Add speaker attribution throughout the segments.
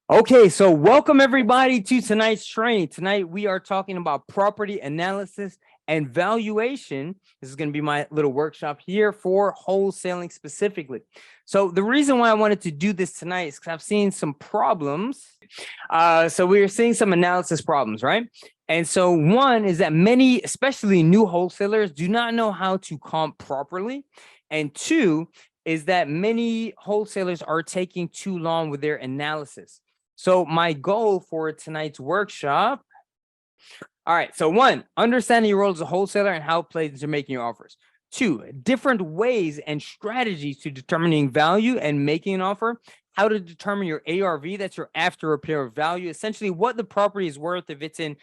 Speaker 1: Okay, so welcome everybody to tonight's training. Tonight we are talking about property analysis and valuation. This is going to be my little workshop here for wholesaling specifically. So the reason why I wanted to do this tonight is because I've seen some problems. So we are seeing some analysis problems, right? And so one is that many, especially new wholesalers, do not know how to comp properly. And two is that many wholesalers are taking too long with their analysis. So my goal for tonight's workshop. All right. So one, understanding your role as a wholesaler and how it plays into making your offers. Two, different ways and strategies to determining value and making an offer. How to determine your ARV, that's your after repair value, essentially what the property is worth if it's in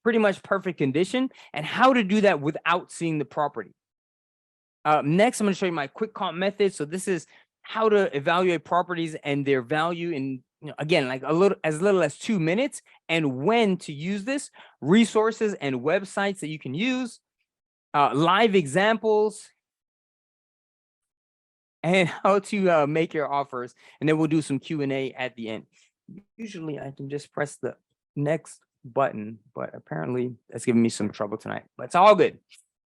Speaker 1: pretty much perfect condition, and how to do that without seeing the property. Next, I'm going to show you my quick comp method. So this is how to evaluate properties and their value in, again, like as little as 2 minutes, and when to use this, resources and websites that you can use, live examples, and how to make your offers. And then we'll do some Q&A at the end. Usually I can just press the next button, but apparently that's giving me some trouble tonight, but it's all good.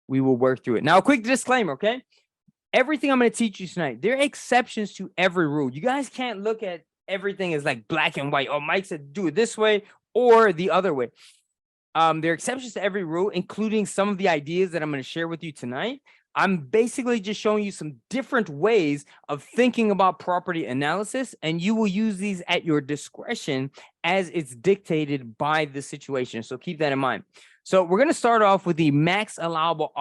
Speaker 1: We will work through it. Now, a quick disclaimer, okay? Everything I'm going to teach you tonight, there are exceptions to every rule. You guys can't look at everything as like black and white. Oh, Mike said do it this way or the other way. There are exceptions to every rule, including some of the ideas that I'm going to share with you tonight. I'm basically just showing you some different ways of thinking about property analysis, and you will use these at your discretion as it's dictated by the situation. So keep that in mind. So we're going to start off with the max allowable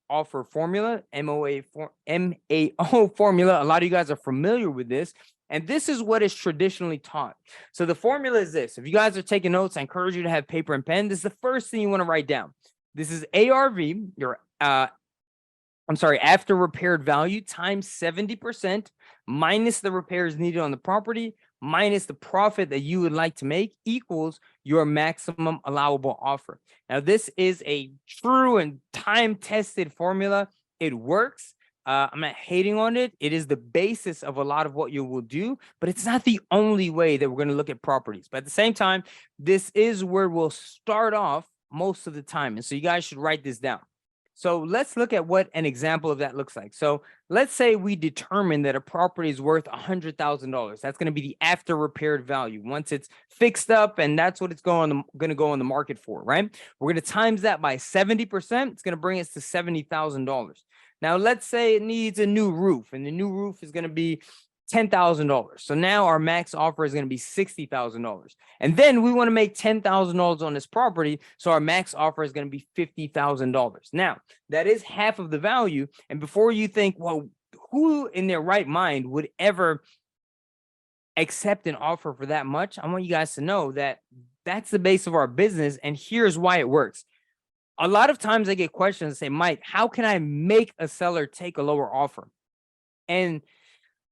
Speaker 1: offer formula, MAO formula. A lot of you guys are familiar with this, and this is what is traditionally taught. So the formula is this. If you guys are taking notes, I encourage you to have paper and pen. This is the first thing you want to write down. This is ARV, your after repaired value times 70% minus the repairs needed on the property minus the profit that you would like to make equals your maximum allowable offer. Now, this is a true and time-tested formula. It works. I'm not hating on it. It is the basis of a lot of what you will do, but it's not the only way that we're going to look at properties. But at the same time, this is where we'll start off most of the time. And so you guys should write this down. So let's look at what an example of that looks like. So let's say we determine that a property is worth $100,000. That's going to be the after repaired value once it's fixed up, and that's what it's going to go on the market for, right? We're going to times that by 70%. It's going to bring us to $70,000. Now, let's say it needs a new roof, and the new roof is going to be $10,000. So now our max offer is going to be $60,000. And then we want to make $10,000 on this property. So our max offer is going to be $50,000. Now, that is half of the value. And before you think, well, who in their right mind would ever accept an offer for that much? I want you guys to know that that's the base of our business. And here's why it works. A lot of times I get questions and say, Mike, how can I make a seller take a lower offer? And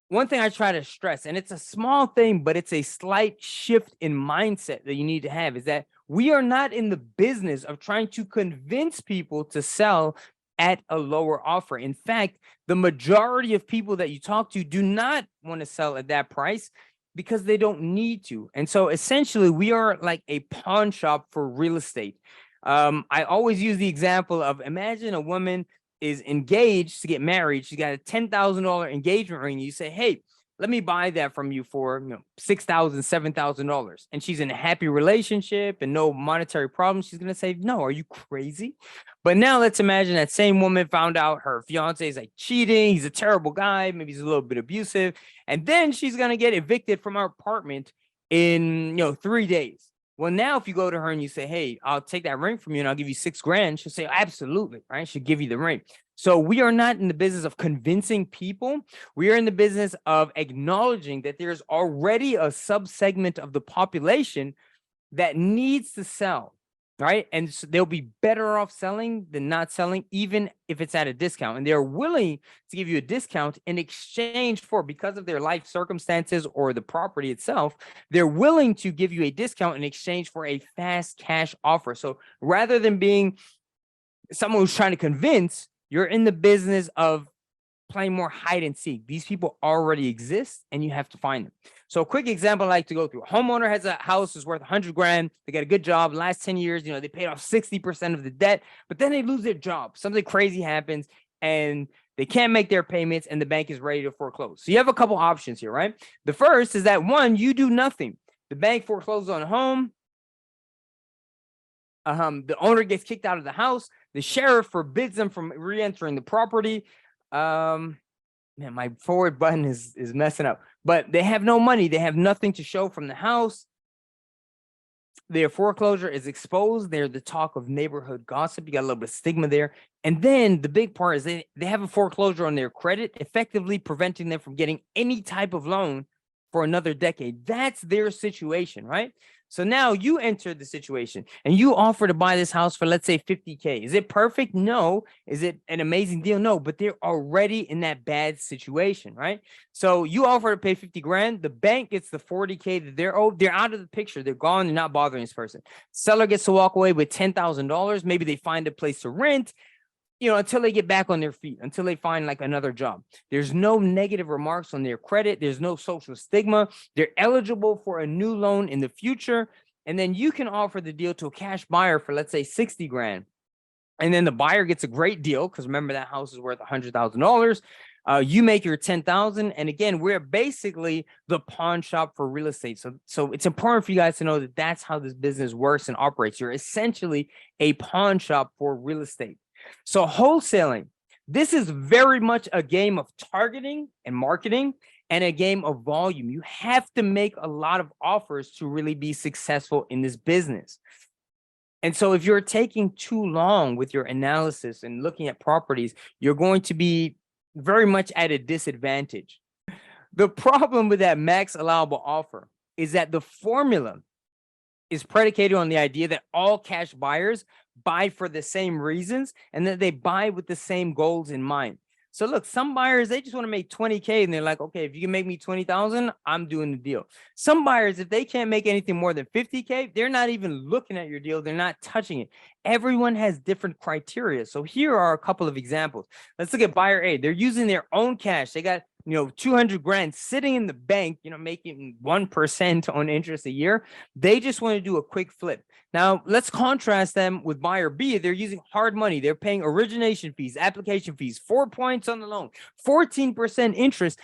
Speaker 1: one thing I try to stress, and it's a small thing, but it's a slight shift in mindset that you need to have, is that we are not in the business of trying to convince people to sell at a lower offer. In fact, the majority of people that you talk to do not want to sell at that price because they don't need to. And so essentially, we are like a pawn shop for real estate. I always use the example of, imagine a woman is engaged to get married. She's got a $10,000 engagement ring. You say, hey, let me buy that from you for $6,000, $7,000. And she's in a happy relationship and no monetary problems. She's going to say, no, are you crazy? But now let's imagine that same woman found out her fiance is like cheating. He's a terrible guy. Maybe he's a little bit abusive. And then she's going to get evicted from her apartment in 3 days. Well, now if you go to her and you say, hey, I'll take that ring from you and I'll give you $6,000, she'll say, absolutely, right? She'll give you the ring. So we are not in the business of convincing people. We are in the business of acknowledging that there's already a subsegment of the population that needs to sell, right? And so they'll be better off selling than not selling, even if it's at a discount. And they're willing to give you a discount in exchange for, because of their life circumstances or the property itself, they're willing to give you a discount in exchange for a fast cash offer. So rather than being someone who's trying to convince, you're in the business of playing more hide and seek. These people already exist and you have to find them. So a quick example I like to go through. A homeowner has a house is worth 100 grand. They got a good job. Last 10 years, they paid off 60% of the debt, but then they lose their job. Something crazy happens and they can't make their payments and the bank is ready to foreclose. So you have a couple options here, right? The first is that one, you do nothing. The bank forecloses on a home. The owner gets kicked out of the house. The sheriff forbids them from re-entering the property. Man, my forward button is messing up, but they have no money. They have nothing to show from the house. Their foreclosure is exposed. They're the talk of neighborhood gossip. You got a little bit of stigma there. And then the big part is they have a foreclosure on their credit, effectively preventing them from getting any type of loan for another decade. That's their situation, right? So now you enter the situation and you offer to buy this house for, let's say, 50K. Is it perfect? No. Is it an amazing deal? No, but they're already in that bad situation, right? So you offer to pay 50 grand. The bank gets the 40K that they're owed. They're out of the picture. They're gone. They're not bothering this person. Seller gets to walk away with $10,000. Maybe they find a place to rent, until they get back on their feet, until they find like another job. There's no negative remarks on their credit. There's no social stigma. They're eligible for a new loan in the future. And then you can offer the deal to a cash buyer for, let's say, 60 grand. And then the buyer gets a great deal because remember that house is worth $100,000. You make your 10,000. And again, we're basically the pawn shop for real estate. So it's important for you guys to know that that's how this business works and operates. You're essentially a pawn shop for real estate. So wholesaling, this is very much a game of targeting and marketing and a game of volume. You have to make a lot of offers to really be successful in this business. And so if you're taking too long with your analysis and looking at properties, you're going to be very much at a disadvantage. The problem with that max allowable offer is that the formula is predicated on the idea that all cash buyers buy for the same reasons and that they buy with the same goals in mind. So look, some buyers, they just want to make 20K and they're like, okay, if you can make me 20,000, I'm doing the deal. Some buyers, if they can't make anything more than 50K, they're not even looking at your deal. They're not touching it. Everyone has different criteria. So here are a couple of examples. Let's look at buyer A. They're using their own cash. They got 200 grand sitting in the bank, making 1% on interest a year. They just want to do a quick flip. Now, let's contrast them with buyer B. They're using hard money. They're paying origination fees, application fees, 4 points on the loan, 14% interest.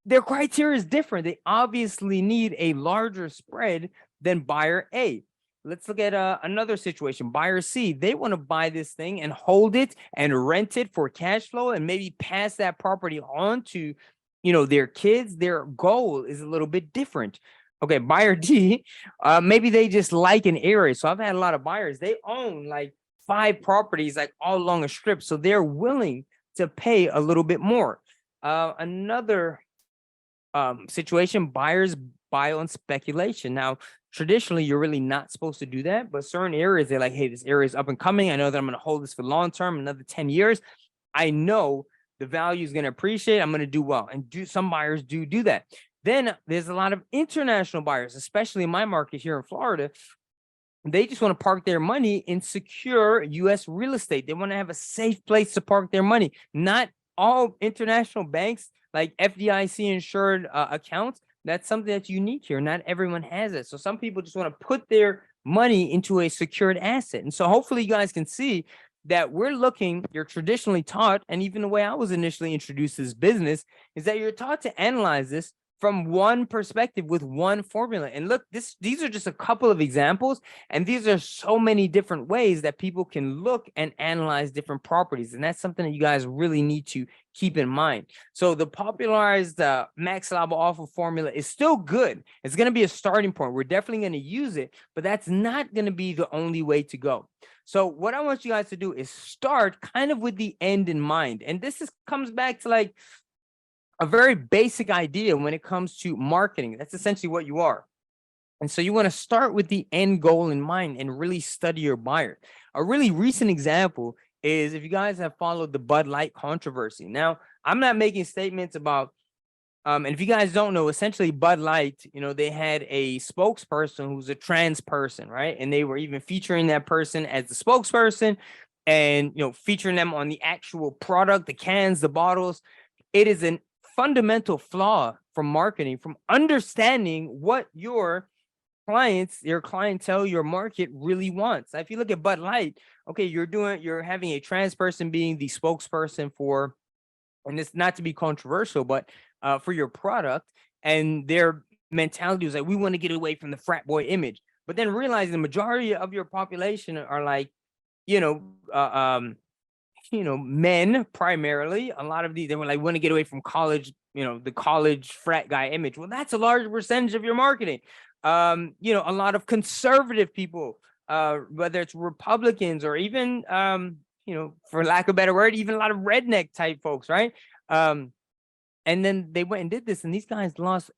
Speaker 1: Their criteria is different. They obviously need a larger spread than buyer A. Let's look at another situation. Buyer C, they want to buy this thing and hold it and rent it for cash flow and maybe pass that property on to, their kids. Their goal is a little bit different. Okay, buyer D, maybe they just like an area. So I've had a lot of buyers. They own like 5 properties, like all along a strip. So they're willing to pay a little bit more. Another situation, buyers buy on speculation. Now, traditionally, you're really not supposed to do that, but certain areas, they're like, hey, this area is up and coming. I know that I'm going to hold this for long term, another 10 years. I know the value is going to appreciate. I'm going to do well. And some buyers do that. Then there's a lot of international buyers, especially in my market here in Florida. They just want to park their money in secure U.S. real estate. They want to have a safe place to park their money. Not all international banks, like FDIC insured accounts. That's something that's unique here. Not everyone has it. So some people just want to put their money into a secured asset. And so hopefully you guys can see that you're traditionally taught, and even the way I was initially introduced to this business, is that you're taught to analyze this from one perspective with one formula. And look, these are just a couple of examples, and these are so many different ways that people can look and analyze different properties. And that's something that you guys really need to keep in mind. So the popularized max allowable offer formula is still good. It's going to be a starting point. We're definitely going to use it, but that's not going to be the only way to go. So what I want you guys to do is start kind of with the end in mind. And this comes back to like a very basic idea when it comes to marketing. That's essentially what you are. And so you want to start with the end goal in mind and really study your buyer. A really recent example is if you guys have followed the Bud Light controversy. Now, I'm not making statements about, and if you guys don't know, essentially Bud Light, they had a spokesperson who's a trans person, right? And they were even featuring that person as the spokesperson. and, featuring them on the actual product, the cans, the bottles. It is a fundamental flaw from marketing, from understanding what your clients, your clientele, your market really wants. If you look at Bud Light, okay, you're having a trans person being the spokesperson for, and it's not to be controversial, but for your product, and their mentality was like, we want to get away from the frat boy image. But then realizing the majority of your population are like, men primarily. A lot of these, they were like, want to get away from college, the college frat guy image. Well, that's a large percentage of your marketing. A lot of conservative people, whether it's Republicans or even, for lack of a better word, even a lot of redneck type folks, right? And then they went and did this, and these guys lost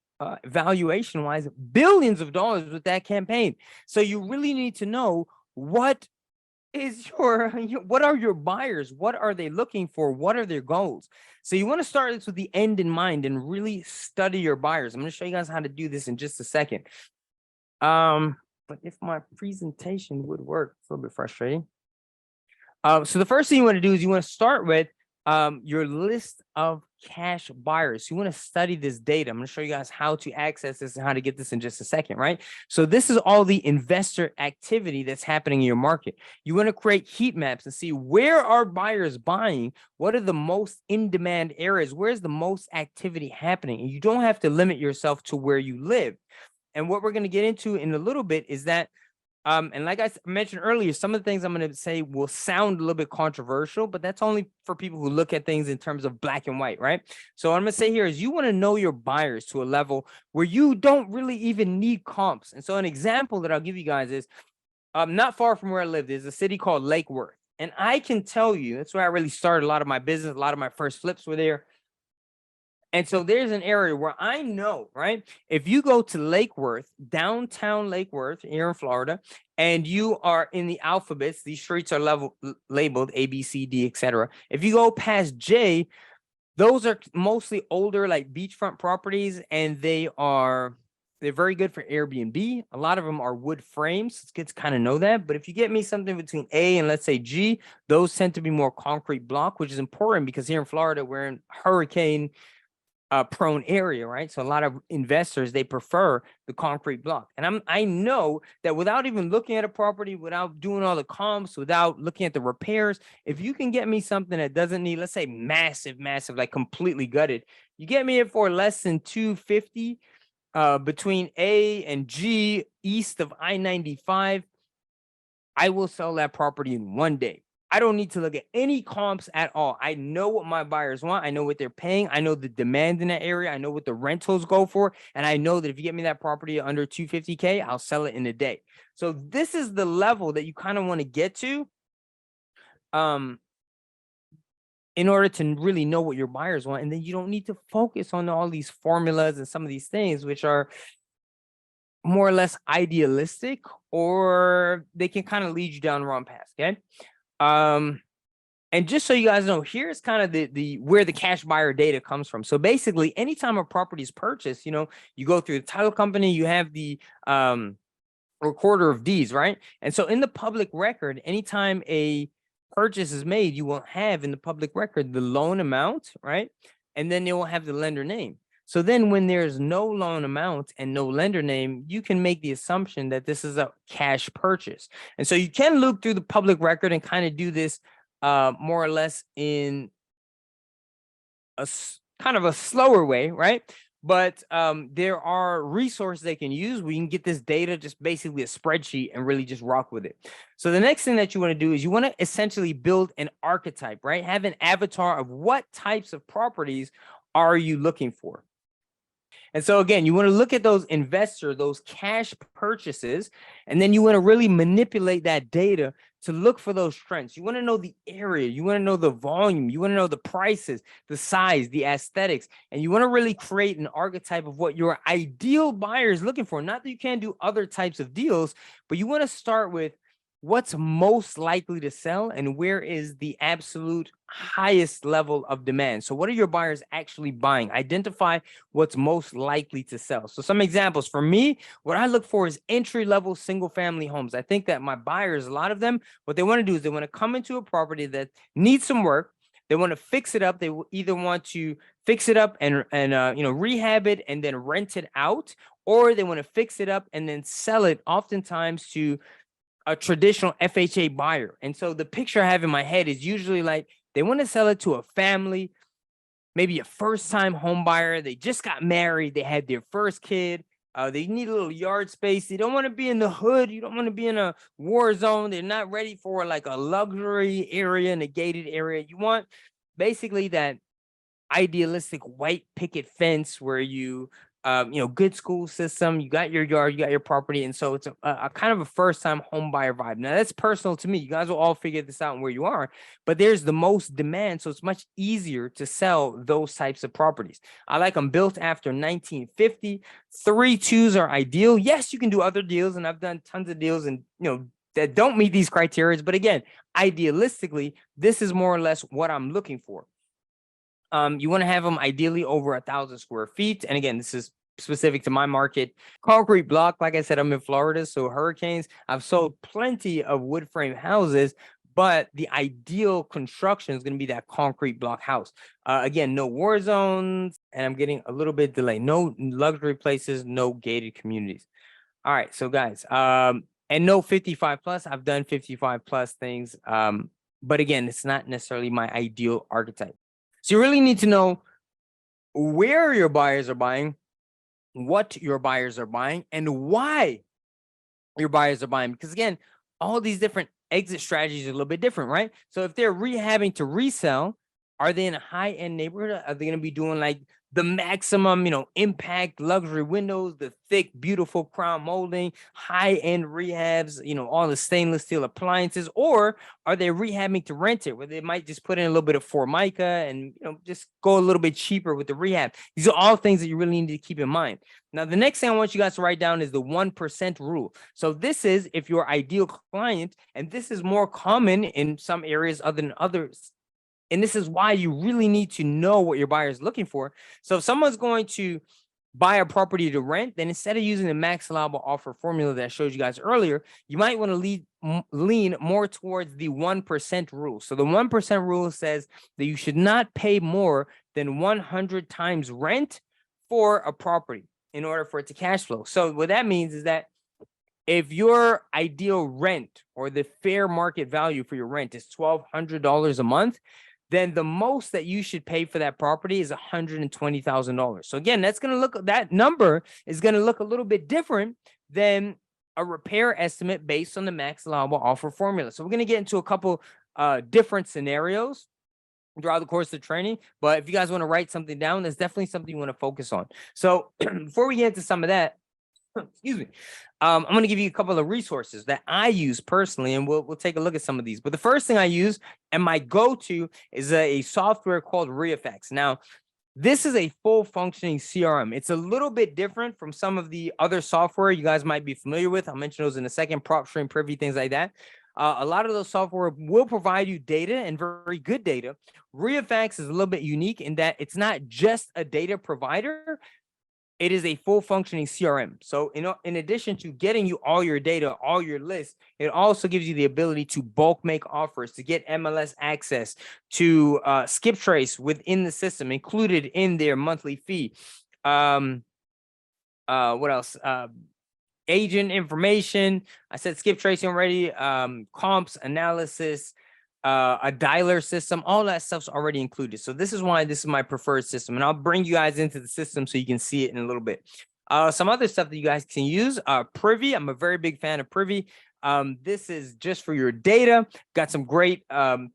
Speaker 1: valuation wise billions of dollars with that campaign. So you really need to know what are your buyers? What are they looking for? What are their goals? So you want to start this with the end in mind and really study your buyers. I'm going to show you guys how to do this in just a second. But if my presentation would work, it's a little bit frustrating. So the first thing you want to do is you want to start with your list of cash buyers. You want to study this data. I'm going to show you guys how to access this and how to get this in just a second, right? So this is all the investor activity that's happening in your market. You want to create heat maps and see where are buyers buying, what are the most in-demand areas, where's the most activity happening, and you don't have to limit yourself to where you live. And what we're going to get into in a little bit is that and like I mentioned earlier, some of the things I'm going to say will sound a little bit controversial, but that's only for people who look at things in terms of black and white, right? So what I'm going to say here is you want to know your buyers to a level where you don't really even need comps. And so an example that I'll give you guys is not far from where I live, there's a city called Lake Worth. And I can tell you, that's where I really started a lot of my business. A lot of my first flips were there. And so there's an area where I know, right? If you go to Lake Worth, downtown Lake Worth here in Florida, and you are in the alphabets, these streets are labeled A, B, C, D, etc. If you go past J, those are mostly older, like beachfront properties, and they're very good for Airbnb. A lot of them are wood frames. It's good to kind of know that. But if you get me something between A and let's say G, those tend to be more concrete block, which is important because here in Florida, we're in hurricane prone area, right? So a lot of investors, they prefer the concrete block. And I know that without even looking at a property, without doing all the comps, without looking at the repairs, if you can get me something that doesn't need, let's say massive, like completely gutted, you get me it for less than $250 between A and G east of I-95, I will sell that property in one day. I don't need to look at any comps at all. I know what my buyers want. I know what they're paying. I know the demand in that area. I know what the rentals go for. And I know that if you get me that property under $250K, I'll sell it in a day. So this is the level that you kind of want to get to in order to really know what your buyers want. And then you don't need to focus on all these formulas and some of these things, which are more or less idealistic, or they can kind of lead you down the wrong path. Okay. And just so you guys know, here's kind of the where the cash buyer data comes from. So basically, anytime a property is purchased, you go through the title company, you have the recorder of deeds, right? And so in the public record, anytime a purchase is made, you will have in the public record the loan amount, right? And then they will have the lender name. So then when there's no loan amount and no lender name, you can make the assumption that this is a cash purchase. And so you can look through the public record and kind of do this more or less in a kind of a slower way, right? But there are resources they can use where you can get this data, just basically a spreadsheet, and really just rock with it. So the next thing that you want to do is you want to essentially build an archetype, right? Have an avatar of what types of properties are you looking for. And so again, you want to look at those those cash purchases, and then you want to really manipulate that data to look for those trends. You want to know the area, you want to know the volume, you want to know the prices, the size, the aesthetics, and you want to really create an archetype of what your ideal buyer is looking for. Not that you can't do other types of deals, but you want to start with what's most likely to sell and where is the absolute highest level of demand. So what are your buyers actually buying? Identify what's most likely to sell. So some examples for me, what I look for is entry-level single-family homes. I think that my buyers, a lot of them, what they want to do is they want to come into a property that needs some work. They want to fix it up. They will either want to fix it up and rehab it and then rent it out, or they want to fix it up and then sell it oftentimes to a traditional FHA buyer. And so the picture I have in my head is usually like they want to sell it to a family, maybe a first-time home buyer. They just got married. They had their first kid. They need a little yard space. They don't want to be in the hood. You don't want to be in a war zone. They're not ready for like a luxury area in a gated area. You want basically that idealistic white picket fence where you good school system, you got your yard, you got your property. And so it's a kind of a first-time home buyer vibe. Now that's personal to me. You guys will all figure this out where you are, but there's the most demand. So it's much easier to sell those types of properties. I like them built after 1950. 3-2s are ideal. Yes, you can do other deals, and I've done tons of deals and that don't meet these criteria. But again, idealistically, this is more or less what I'm looking for. You want to have them ideally over 1,000 square feet. And again, this is specific to my market. Concrete block, like I said, I'm in Florida, so hurricanes. I've sold plenty of wood frame houses, but the ideal construction is going to be that concrete block house. Again, no war zones, and I'm getting a little bit delayed. No luxury places, no gated communities. All right, so guys, and no 55 plus. I've done 55 plus things, but again, it's not necessarily my ideal archetype. So you really need to know where your buyers are buying, what your buyers are buying, and why your buyers are buying. Because again, all these different exit strategies are a little bit different, right? So if they're rehabbing to resell, are they in a high-end neighborhood? Are they going to be doing like the maximum, impact luxury windows, the thick, beautiful crown molding, high-end rehabs, all the stainless steel appliances? Or are they rehabbing to rent it, where they might just put in a little bit of Formica and, just go a little bit cheaper with the rehab? These are all things that you really need to keep in mind. Now, the next thing I want you guys to write down is the 1% rule. So this is if your ideal client, and this is more common in some areas other than others. And this is why you really need to know what your buyer is looking for. So if someone's going to buy a property to rent, then instead of using the max allowable offer formula that I showed you guys earlier, you might want to lean more towards the 1% rule. So the 1% rule says that you should not pay more than 100 times rent for a property in order for it to cash flow. So what that means is that if your ideal rent or the fair market value for your rent is $1,200 a month, then the most that you should pay for that property is $120,000. So again, that number is going to look a little bit different than a repair estimate based on the max allowable offer formula. So we're going to get into a couple different scenarios throughout the course of the training. But if you guys want to write something down, that's definitely something you want to focus on. So before we get into some of that, excuse me, I'm going to give you a couple of resources that I use personally, and we'll take a look at some of these. But the first thing I use and my go-to is a software called ReFX. Now, this is a full functioning CRM. It's a little bit different from some of the other software you guys might be familiar with. I'll mention those in a second, PropStream, Privy, things like that. A lot of those software will provide you data, and very good data. ReFX is a little bit unique in that it's not just a data provider. It is a full functioning CRM. So in addition to getting you all your data, all your lists, it also gives you the ability to bulk make offers, to get MLS access, to skip trace within the system, included in their monthly fee. What else? Agent information. I said skip tracing already. Comps, analysis, a dialer system, all that stuff's already included. So this is why this is my preferred system, and I'll bring you guys into the system so you can see it in a little bit. Some other stuff that you guys can use, Privy. I'm a very big fan of Privy. This is just for your data. Got some great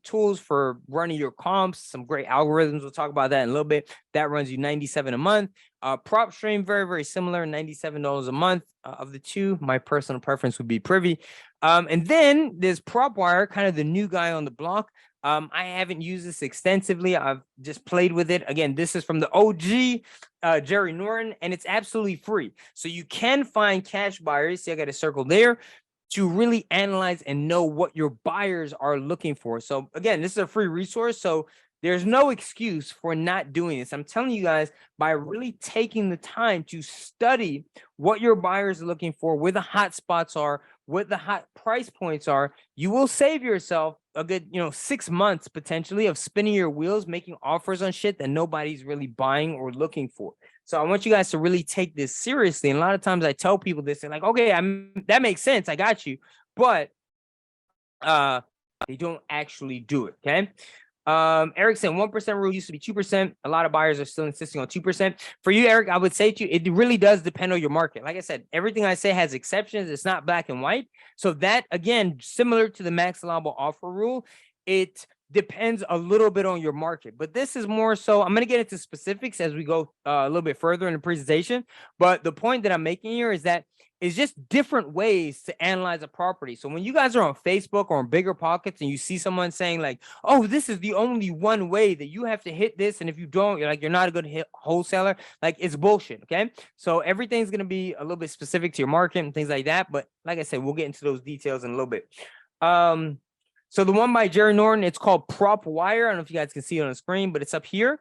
Speaker 1: tools for running your comps, some great algorithms. We'll talk about that in a little bit. That runs you $97 a month. PropStream, very, very similar, $97 a month. Of the two, my personal preference would be Privy. And then there's PropWire, kind of the new guy on the block. I haven't used this extensively. I've just played with it. Again, this is from the OG, Jerry Norton, and it's absolutely free. So you can find cash buyers. See, I got a circle there. to really analyze and know what your buyers are looking for. So again, this is a free resource. So there's no excuse for not doing this. I'm telling you guys, by really taking the time to study what your buyers are looking for, where the hot spots are, what the hot price points are, you will save yourself a good, 6 months potentially of spinning your wheels, making offers on shit that nobody's really buying or looking for. So I want you guys to really take this seriously. And a lot of times I tell people this, and like, okay, that makes sense. I got you. But they don't actually do it. Okay. Eric said 1% rule used to be 2%. A lot of buyers are still insisting on 2%. For you, Eric, I would say to you, it really does depend on your market. Like I said, everything I say has exceptions. It's not black and white. So that, again, similar to the max allowable offer rule, it depends a little bit on your market. But this is more so, I'm going to get into specifics as we go a little bit further in the presentation. But the point that I'm making here is that it's just different ways to analyze a property. So when you guys are on Facebook or on Bigger Pockets and you see someone saying like, oh, this is the only one way that you have to hit this, and if you don't, you're not a good wholesaler, like, it's bullshit. Okay. So everything's going to be a little bit specific to your market and things like that. But like I said, we'll get into those details in a little bit. So the one by Jerry Norton, it's called Prop Wire. I don't know if you guys can see it on the screen, but it's up here.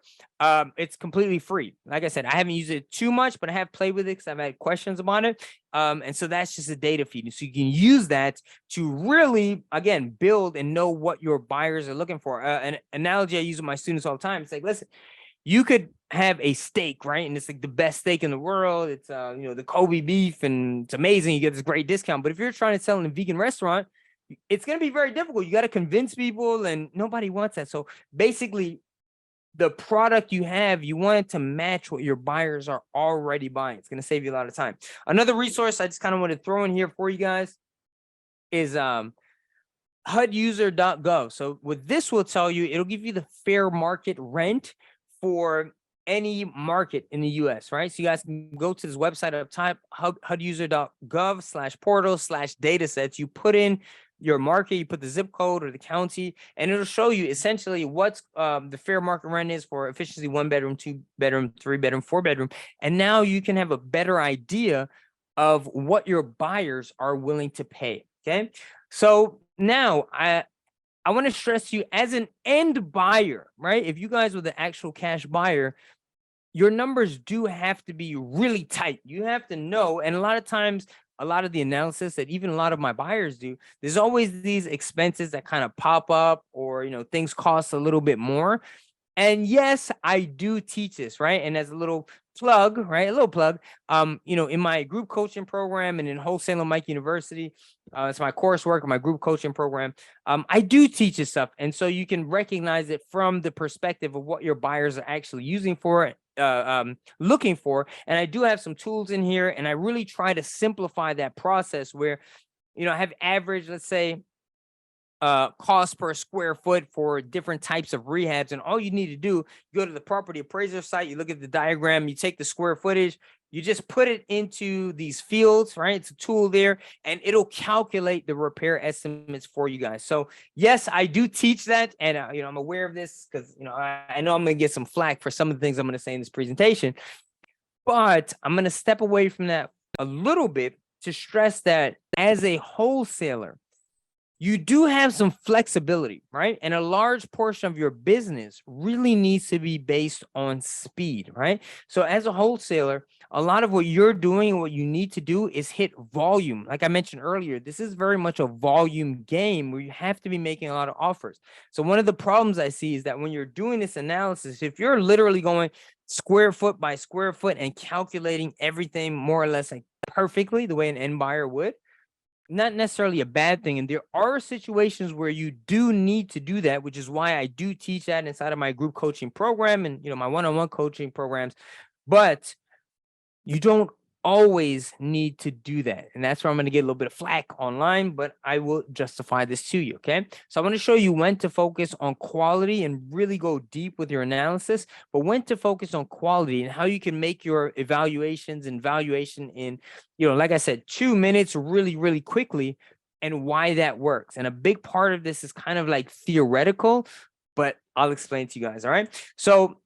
Speaker 1: It's completely free. Like I said, I haven't used it too much, but I have played with it because I've had questions about it. And so that's just a data feed. So you can use that to really, again, build and know what your buyers are looking for. An analogy I use with my students all the time. It's like, listen, you could have a steak, right? And it's like the best steak in the world. It's, the Kobe beef, and it's amazing. You get this great discount. But if you're trying to sell in a vegan restaurant, it's going to be very difficult. You got to convince people, and nobody wants that. So basically, the product you have, you want it to match what your buyers are already buying. It's going to save you a lot of time. Another resource I just kind of want to throw in here for you guys is HUDuser.gov. So what this will tell you, it'll give you the fair market rent for any market in the US, right? So you guys can go to this website up top, HUDuser.gov/portal/datasets. You put in your market, you put the zip code or the county, and it'll show you essentially what's the fair market rent is for efficiency 1 bedroom, 2 bedroom, 3 bedroom, 4 bedroom. And now you can have a better idea of what your buyers are willing to pay. Okay. So now I want to stress to you, as an end buyer, right? If you guys were the actual cash buyer, your numbers do have to be really tight. You have to know. And a lot of times, a lot of the analysis that even a lot of my buyers do, there's always these expenses that kind of pop up, or, things cost a little bit more. And yes, I do teach this, right? And as a little plug, right? A little plug, in my group coaching program and in Wholesale Mike University, it's my coursework, my group coaching program. I do teach this stuff. And so you can recognize it from the perspective of what your buyers are actually using for it, looking for. And I do have some tools in here, and I really try to simplify that process where, I have average, let's say, cost per square foot for different types of rehabs. And all you need to do, you go to the property appraiser site, you look at the diagram, you take the square footage, you just put it into these fields, right? It's a tool there, and it'll calculate the repair estimates for you guys. So yes, I do teach that. And, I'm aware of this because, I know I'm going to get some flack for some of the things I'm going to say in this presentation, but I'm going to step away from that a little bit to stress that as a wholesaler, you do have some flexibility, right? And a large portion of your business really needs to be based on speed, right? So as a wholesaler, a lot of what you're doing and what you need to do is hit volume. Like I mentioned earlier, this is very much a volume game where you have to be making a lot of offers. So one of the problems I see is that when you're doing this analysis, if you're literally going square foot by square foot and calculating everything more or less like perfectly the way an end buyer would, not necessarily a bad thing. And there are situations where you do need to do that, which is why I do teach that inside of my group coaching program and, my one-on-one coaching programs. But you don't always need to do that. And that's where I'm going to get a little bit of flack online, but I will justify this to you. Okay. So I want to show you when to focus on quality and really go deep with your analysis, but when to focus on quality and how you can make your evaluations and valuation in, like I said, 2 minutes really, really quickly, and why that works. And a big part of this is kind of like theoretical, but I'll explain to you guys. All right. So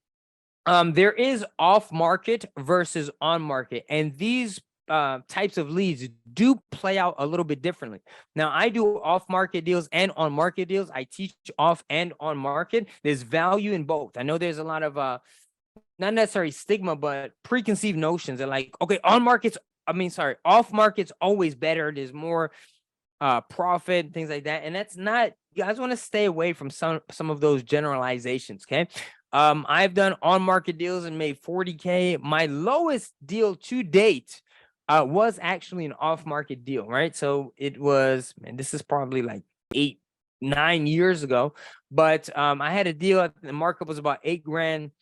Speaker 1: there is off market versus on market, and these types of leads do play out a little bit differently. Now, I do off-market deals and on-market deals. I teach off and on market. There's value in both. I know there's a lot of not necessarily stigma, but preconceived notions that like, okay, off market's always better. There's more profit, things like that. And that's not, you guys want to stay away from some of those generalizations. Okay. I've done on market deals and made 40K. My lowest deal to date was actually an off market deal, right? So it was, and this is probably like 8-9 years ago, but I had a deal. The markup was about $8,000.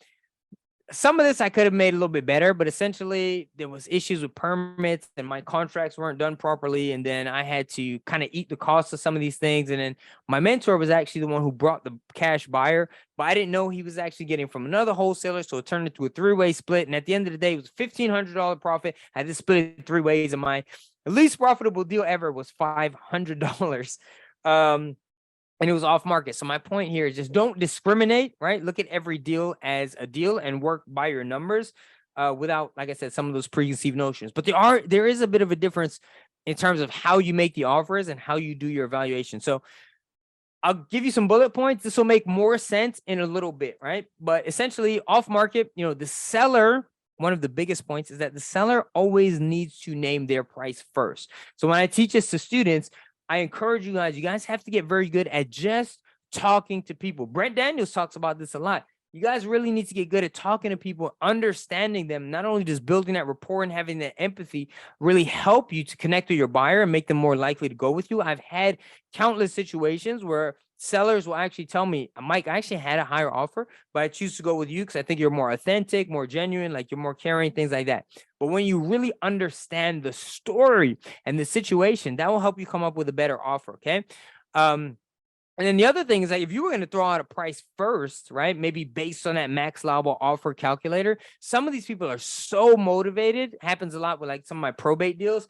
Speaker 1: Some of this I could have made a little bit better, but essentially there was issues with permits and my contracts weren't done properly. And then I had to kind of eat the cost of some of these things. And then my mentor was actually the one who brought the cash buyer, but I didn't know he was actually getting from another wholesaler. So it turned into a 3-way split. And at the end of the day, it was $1,500 profit. I had to split it 3 ways. And my least profitable deal ever was $500. And it was off market. So my point here is just don't discriminate, right? Look at every deal as a deal and work by your numbers without, like I said, some of those preconceived notions. But there is a bit of a difference in terms of how you make the offers and how you do your evaluation. So I'll give you some bullet points. This will make more sense in a little bit, right? But essentially off market, the seller, one of the biggest points is that the seller always needs to name their price first. So when I teach this to students, I encourage you guys have to get very good at just talking to people. Brent Daniels talks about this a lot. You guys really need to get good at talking to people, understanding them, not only just building that rapport and having that empathy really help you to connect with your buyer and make them more likely to go with you. I've had countless situations where sellers will actually tell me, Mike, I actually had a higher offer, but I choose to go with you because I think you're more authentic, more genuine, like you're more caring, things like that. But when you really understand the story and the situation, that will help you come up with a better offer, okay? And then the other thing is that if you were going to throw out a price first, right, maybe based on that max allowable offer calculator, some of these people are so motivated. Happens a lot with like some of my probate deals.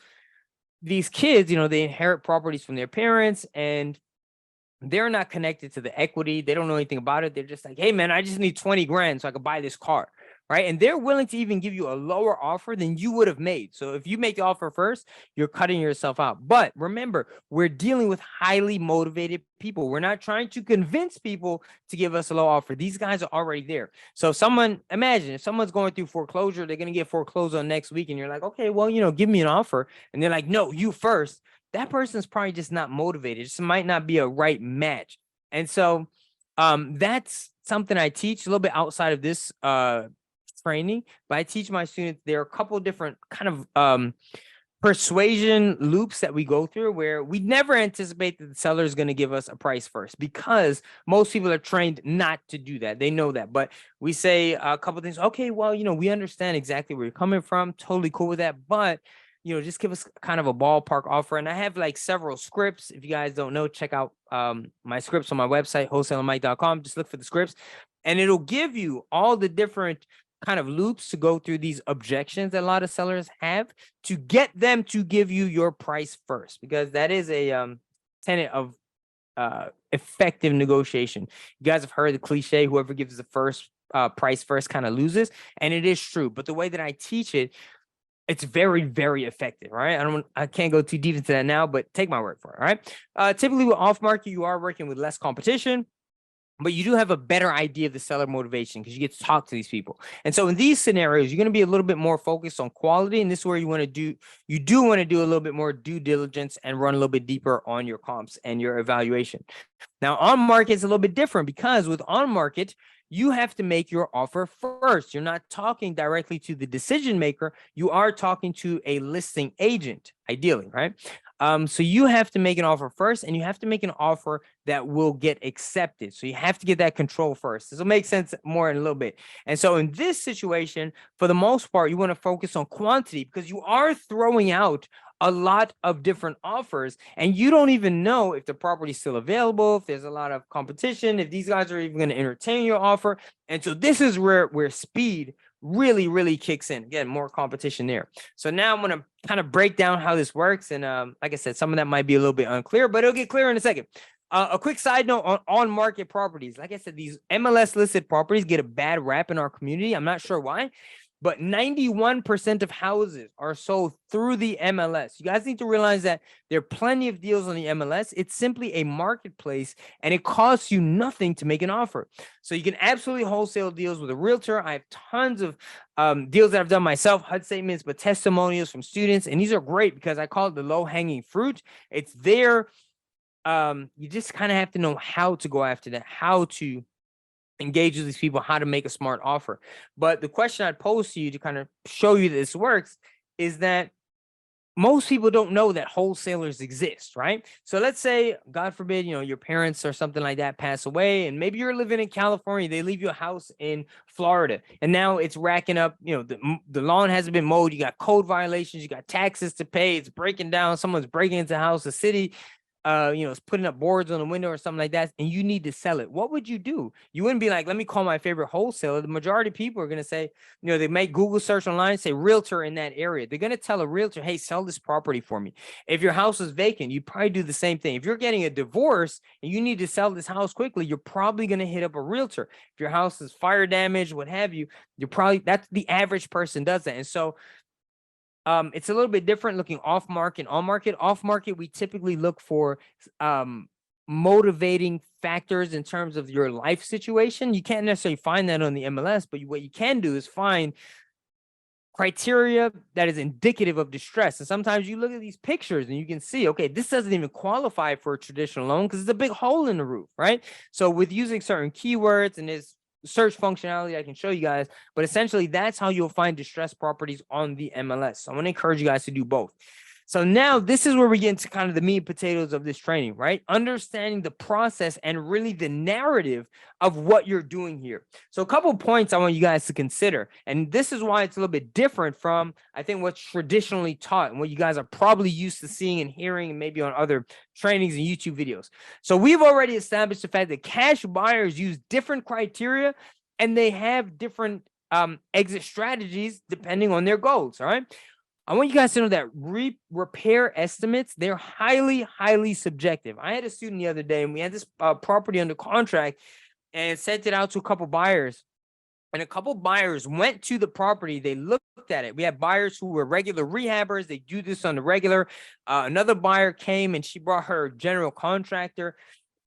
Speaker 1: These kids, they inherit properties from their parents and they're not connected to the equity. They don't know anything about it. They're just like, hey, man, I just need 20 grand so I could buy this car, right? And they're willing to even give you a lower offer than you would have made. So if you make the offer first, you're cutting yourself out. But remember, we're dealing with highly motivated people. We're not trying to convince people to give us a low offer. These guys are already there. So imagine if someone's going through foreclosure, they're going to get foreclosed on next week. And you're like, okay, well, give me an offer. And they're like, no, you first. That person's probably just not motivated. It just might not be a right match. And so that's something I teach a little bit outside of this training, but I teach my students, there are a couple different kind of persuasion loops that we go through where we never anticipate that the seller is going to give us a price first because most people are trained not to do that. They know that, but we say a couple things. Okay, well, we understand exactly where you're coming from. Totally cool with that. But just give us kind of a ballpark offer. And I have like several scripts. If you guys don't know, check out my scripts on my website, wholesalemike.com. Just look for the scripts and it'll give you all the different kind of loops to go through these objections that a lot of sellers have to get them to give you your price first, because that is a tenet of effective negotiation. You guys have heard the cliche, whoever gives the first price first kind of loses. And it is true. But the way that I teach it, it's very, very effective, right? I can't go too deep into that now, but take my word for it, all right? Typically with off market, you are working with less competition, but you do have a better idea of the seller motivation because you get to talk to these people. And so in these scenarios, you're going to be a little bit more focused on quality. And this is where you want to do a little bit more due diligence and run a little bit deeper on your comps and your evaluation. Now, on market is a little bit different because with on market, you have to make your offer first. You're not talking directly to the decision maker. You are talking to a listing agent, ideally, right? So you have to make an offer first, and you have to make an offer that will get accepted. So you have to get that control first. This will make sense more in a little bit. And so in this situation, for the most part, you want to focus on quantity because you are throwing out a lot of different offers and you don't even know if the property is still available, if there's a lot of competition, if these guys are even going to entertain your offer. And so this is where speed really, really kicks in. Again, more competition there. So now I'm going to kind of break down how this works. And like I said, some of that might be a little bit unclear, but it'll get clear in a second. A quick side note on market properties. Like I said, these MLS listed properties get a bad rap in our community. I'm not sure why. but 91% of houses are sold through the MLS. You guys need to realize that there are plenty of deals on the MLS. It's simply a marketplace, and it costs you nothing to make an offer. So you can absolutely wholesale deals with a realtor. I have tons of deals that I've done myself, HUD statements, but testimonials from students. And these are great because I call it the low-hanging fruit. It's there. You just kind of have to know how to go after that, how to engage with these people, how to make a smart offer. But the question I'd pose to you to kind of show you that this works is that most people don't know that wholesalers exist, right? So let's say, God forbid, your parents or something like that pass away, and maybe you're living in California, they leave you a house in Florida, and now it's racking up, the lawn hasn't been mowed, you got code violations, you got taxes to pay, it's breaking down, someone's breaking into the house, the city it's putting up boards on the window or something like that, and you need to sell it. What would you do? You wouldn't be like, let me call my favorite wholesaler. The majority of people are going to say, they make Google search online, say realtor in that area. They're going to tell a realtor, hey, sell this property for me. If your house is vacant, you probably do the same thing. If you're getting a divorce and you need to sell this house quickly, you're probably going to hit up a realtor. If your house is fire damaged, what have you, that's the average person does that. And so it's a little bit different looking off market, on market. Off market, we typically look for motivating factors in terms of your life situation. You can't necessarily find that on the MLS, but what you can do is find criteria that is indicative of distress. And sometimes you look at these pictures and you can see, okay, this doesn't even qualify for a traditional loan because it's a big hole in the roof, right? So with using certain keywords and this search functionality I can show you guys, but essentially that's how you'll find distressed properties on the MLS. So I want to encourage you guys to do both. So now this is where we get into kind of the meat and potatoes of this training, right? Understanding the process and really the narrative of what you're doing here. So a couple of points I want you guys to consider, and this is why it's a little bit different from, I think, what's traditionally taught and what you guys are probably used to seeing and hearing and maybe on other trainings and YouTube videos. So we've already established the fact that cash buyers use different criteria and they have different exit strategies depending on their goals, all right? I want you guys to know that repair estimates, they're highly, highly subjective. I had a student the other day, and we had this property under contract and sent it out to a couple buyers. And a couple buyers went to the property. They looked at it. We had buyers who were regular rehabbers. They do this on the regular. Another buyer came, and she brought her general contractor.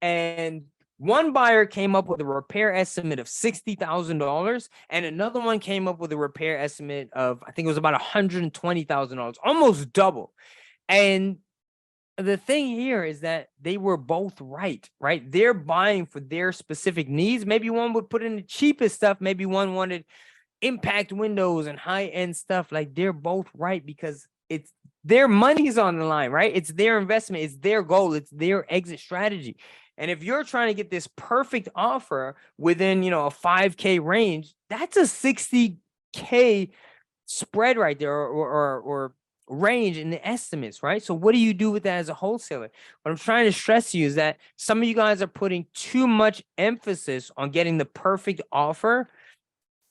Speaker 1: And one buyer came up with a repair estimate of $60,000, and another one came up with a repair estimate of, I think it was about $120,000, almost double. And the thing here is that they were both right? They're buying for their specific needs. Maybe one would put in the cheapest stuff. Maybe one wanted impact windows and high-end stuff. Like, they're both right because it's their money's on the line, right? It's their investment. It's their goal. It's their exit strategy. And if you're trying to get this perfect offer within, a 5K range, that's a 60K spread right there, or range in the estimates, right? So what do you do with that as a wholesaler? What I'm trying to stress to you is that some of you guys are putting too much emphasis on getting the perfect offer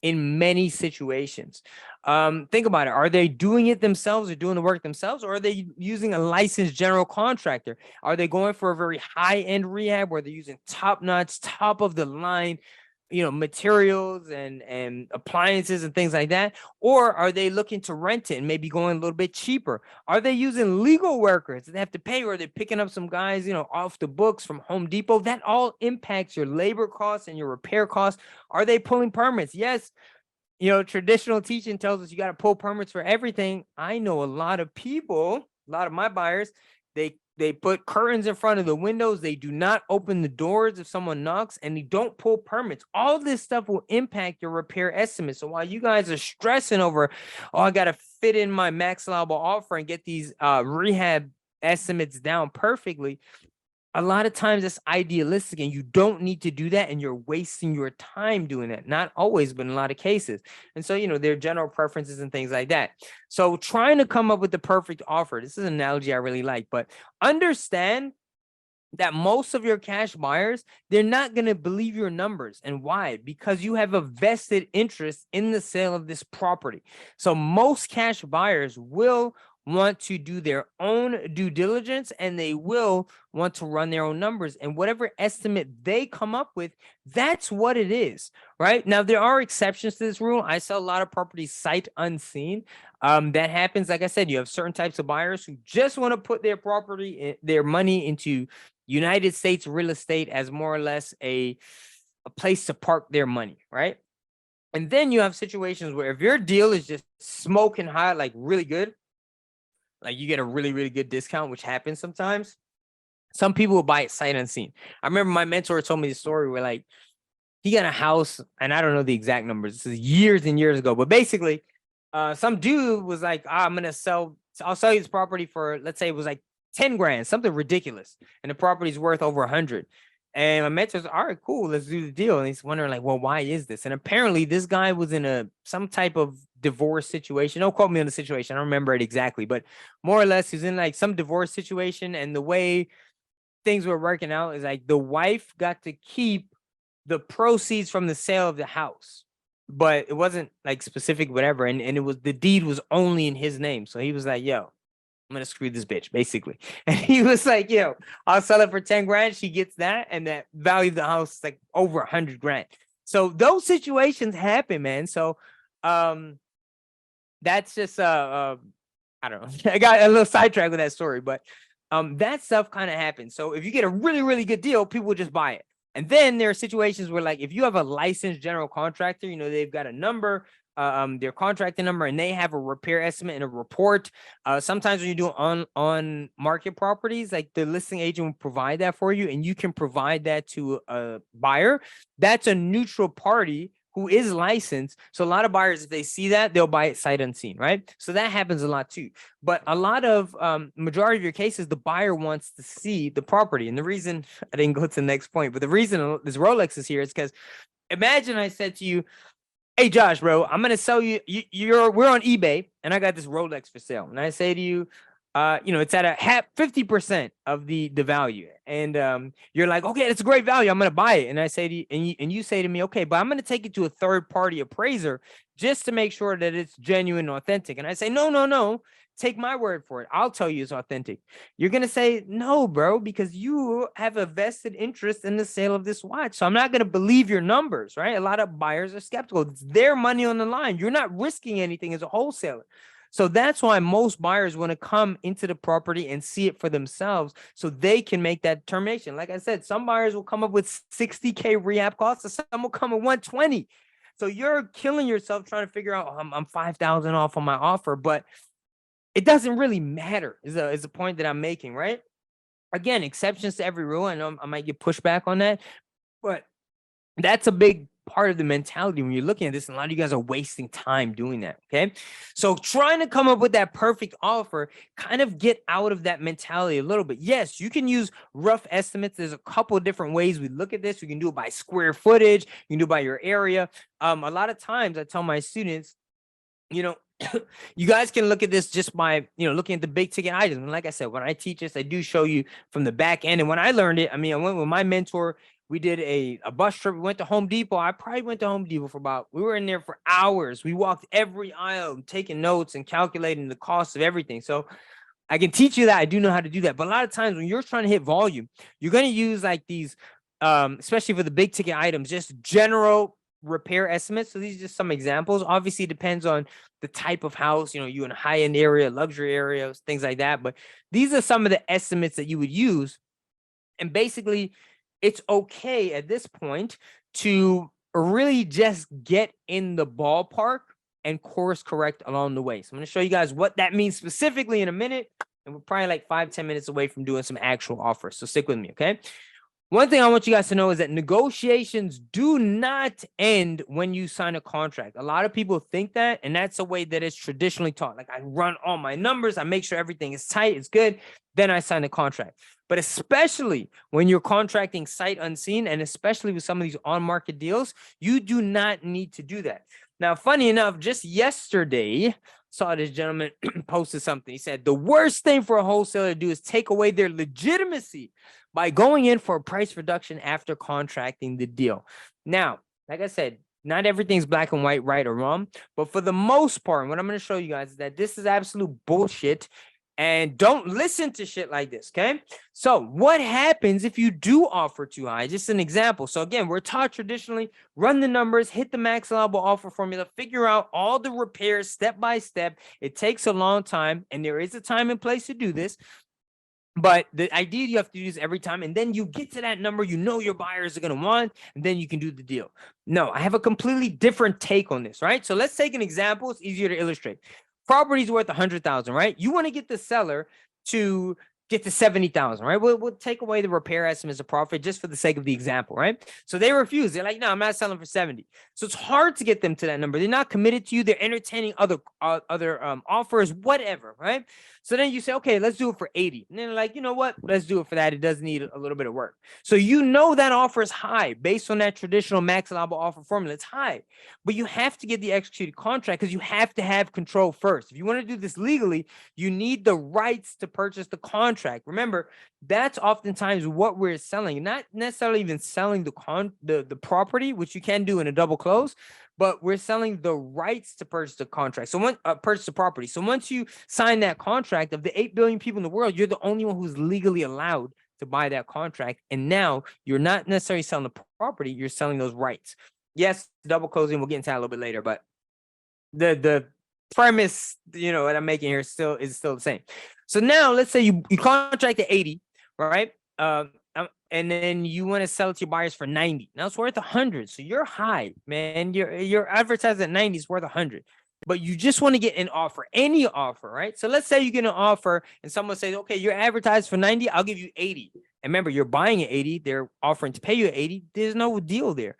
Speaker 1: in many situations. Think about it. Are they doing it themselves or doing the work themselves, or are they using a licensed general contractor? Are they going for a very high-end rehab where they're using top-notch, top-of-the-line, materials and appliances and things like that? Or are they looking to rent it and maybe going a little bit cheaper? Are they using legal workers that they have to pay, or are they picking up some guys, off the books from Home Depot? That all impacts your labor costs and your repair costs. Are they pulling permits? Yes. Traditional teaching tells us you got to pull permits for everything. I know a lot of people, a lot of my buyers, they put curtains in front of the windows. They do not open the doors if someone knocks, and they don't pull permits. All this stuff will impact your repair estimate. So while you guys are stressing over, I got to fit in my max allowable offer and get these rehab estimates down perfectly, a lot of times it's idealistic, and you don't need to do that, and you're wasting your time doing that. Not always, but in a lot of cases. And so, there are general preferences and things like that. So trying to come up with the perfect offer, this is an analogy I really like, but understand that most of your cash buyers, they're not going to believe your numbers. And why? Because you have a vested interest in the sale of this property. So most cash buyers will want to do their own due diligence, and they will want to run their own numbers, and whatever estimate they come up with, that's what it is, right? Now, there are exceptions to this rule. I sell a lot of properties sight unseen. That happens. Like I said, you have certain types of buyers who just want to put their property, their money into United States real estate as more or less a place to park their money, right? And then you have situations where if your deal is just smoking hot, like really good, like you get a really, really good discount, which happens sometimes. Some people will buy it sight unseen. I remember my mentor told me the story where like he got a house, and I don't know the exact numbers. This is years and years ago, but basically, some dude was like, I'll sell you this property for, let's say it was like 10 grand, something ridiculous, and the property's worth over 100. And my mentor's, all right, cool, let's do the deal. And he's wondering like, well, why is this? And apparently this guy was in some type of divorce situation. Don't quote me on the situation. I don't remember it exactly, but more or less he's in like some divorce situation. And the way things were working out is like the wife got to keep the proceeds from the sale of the house, but it wasn't like specific, whatever. And it was, the deed was only in his name. So he was like, yo, I'm gonna screw this bitch, basically. And he was like, yo, I'll sell it for 10 grand. She gets that, and that value of the house is like over 100 grand. So those situations happen, man. So that's just I don't know. I got a little sidetracked with that story, but that stuff kind of happens. So if you get a really, really good deal, people will just buy it. And then there are situations where, like, if you have a licensed general contractor, you know, they've got a number, their contracting number, and they have a repair estimate and a report. Sometimes when you do on market properties, like the listing agent will provide that for you, and you can provide that to a buyer. That's a neutral party who is licensed. So a lot of buyers, if they see that, they'll buy it sight unseen, right? So that happens a lot too. But a lot of majority of your cases, the buyer wants to see the property. And the reason I didn't go to the next point, but the reason this Rolex is here is because imagine I said to you, hey Josh, bro, I'm gonna sell you. We're on eBay, and I got this Rolex for sale. And I say to you, you know, it's at a 50% of the value, and you're like, okay, that's a great value. I'm gonna buy it. And I say to you, and you say to me, okay, but I'm gonna take it to a third party appraiser just to make sure that it's genuine and authentic. And I say, no. Take my word for it. I'll tell you it's authentic. You're going to say, no, bro, because you have a vested interest in the sale of this watch. So I'm not going to believe your numbers, right? A lot of buyers are skeptical. It's their money on the line. You're not risking anything as a wholesaler. So that's why most buyers want to come into the property and see it for themselves so they can make that determination. Like I said, some buyers will come up with 60K rehab costs, and some will come at 120. So you're killing yourself trying to figure out, oh, I'm 5,000 off on my offer, but it doesn't really matter is the point that I'm making, right? Again, exceptions to every rule. I know I might get pushback on that, but that's a big part of the mentality when you're looking at this. And a lot of you guys are wasting time doing that, okay? So trying to come up with that perfect offer, kind of get out of that mentality a little bit. Yes, you can use rough estimates. There's a couple of different ways we look at this. You can do it by square footage. You can do it by your area. A lot of times I tell my students, you know, you guys can look at this just by, you know, looking at the big ticket items. And like I said, when I teach this, I do show you from the back end. And when I learned it, I mean, I went with my mentor. We did a bus trip. We went to Home Depot. I probably went to Home Depot for we were in there for hours. We walked every aisle, taking notes and calculating the cost of everything. So I can teach you that. I do know how to do that. But a lot of times when you're trying to hit volume, you're going to use like these, especially for the big ticket items, just general repair estimates. So these are just some examples. Obviously, it depends on the type of house, you know, you in a high-end area, luxury areas, things like that. But these are some of the estimates that you would use. And basically, it's okay at this point to really just get in the ballpark and course correct along the way. So I'm going to show you guys what that means specifically in a minute. And we're probably like 5-10 minutes away from doing some actual offers. So stick with me, okay? One thing I want you guys to know is that negotiations do not end when you sign a contract. A lot of people think that, and that's a way that it's traditionally taught. Like, I run all my numbers, I make sure everything is tight, it's good, then I sign the contract. But especially when you're contracting sight unseen, and especially with some of these on-market deals, you do not need to do that. Now, funny enough, just yesterday, saw this gentleman posted something. He said, the worst thing for a wholesaler to do is take away their legitimacy by going in for a price reduction after contracting the deal. Now, like I said, Not everything's black and white, right or wrong. But for the most part, what I'm going to show you guys is that this is absolute bullshit. And don't listen to shit like this, okay? So what happens if you do offer too high? Just an example. So again, we're taught traditionally, run the numbers, hit the max allowable offer formula, figure out all the repairs step by step. It takes a long time, and there is a time and place to do this. But the idea, you have to do this every time, and then you get to that number you know your buyers are going to want, and then you can do the deal. No, I have a completely different take on this, right? So let's take an example. It's easier to illustrate. Property's worth 100,000, right? You want to get the seller to get to 70,000, right? We'll take away the repair estimates of profit just for the sake of the example, right? So they refuse. They're like, no, I'm not selling for 70. So it's hard to get them to that number. They're not committed to you. They're entertaining other offers, whatever, right? So then you say, okay, let's do it for 80. And then they're like, you know what? Let's do it for that. It does need a little bit of work. So you know that offer is high based on that traditional max allowable offer formula. It's high, but you have to get the executed contract because you have to have control first. If you want to do this legally, you need the rights to purchase the contract. Remember, that's oftentimes what we're selling, not necessarily even selling the property, which you can do in a double close, but we're selling the rights to purchase the contract. So purchase the property. So once you sign that contract, of the 8 billion people in the world, you're the only one who's legally allowed to buy that contract. And now you're not necessarily selling the property, you're selling those rights. Yes, double closing, we'll get into that a little bit later, but the premise, that I'm making here is still the same. So now let's say you contract at 80, right? And then you want to sell it to your buyers for 90. Now it's worth 100. So you're high, man. You're advertised at 90 is worth 100. But you just want to get an offer, any offer, right? So let's say you get an offer and someone says, okay, you're advertised for 90, I'll give you 80. And remember, you're buying at 80, they're offering to pay you at 80. There's no deal there.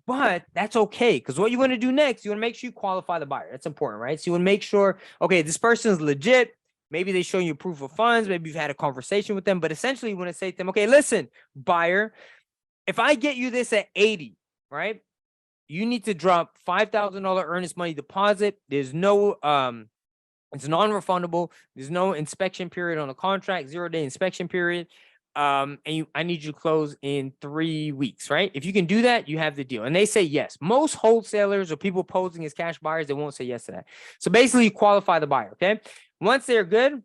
Speaker 1: But that's okay, because what you want to do next, you want to make sure you qualify the buyer. That's important, right? So you want to make sure, okay, this person is legit. Maybe they show you proof of funds. Maybe you've had a conversation with them. But essentially, you want to say to them, okay, listen, buyer, if I get you this at 80, right, you need to drop $5,000 earnest money deposit. There's no, it's non-refundable. There's no inspection period on the contract, 0-day inspection period. I need you to close in 3 weeks, right? If you can do that, you have the deal. And they say yes. Most wholesalers or people posing as cash buyers, they won't say yes to that. So basically, you qualify the buyer, okay? Once they're good,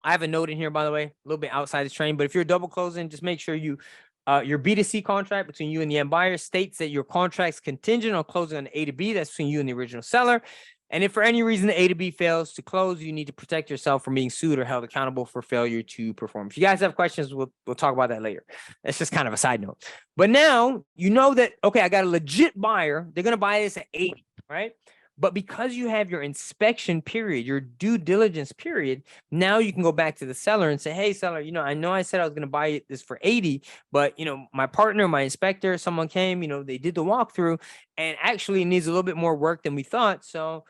Speaker 1: I have a note in here, by the way, a little bit outside the train, but if you're double closing, just make sure your B2C contract between you and the end buyer states that your contract's contingent on closing on the A to B. That's between you and the original seller. And if for any reason the A to B fails to close, you need to protect yourself from being sued or held accountable for failure to perform. If you guys have questions, we'll talk about that later. That's just kind of a side note. But now you know that, okay, I got a legit buyer. They're going to buy this at 80, right? But because you have your inspection period, your due diligence period, now you can go back to the seller and say, hey, seller, I know I said I was going to buy this for 80, but, my partner, my inspector, someone came, they did the walkthrough, and actually it needs a little bit more work than we thought. So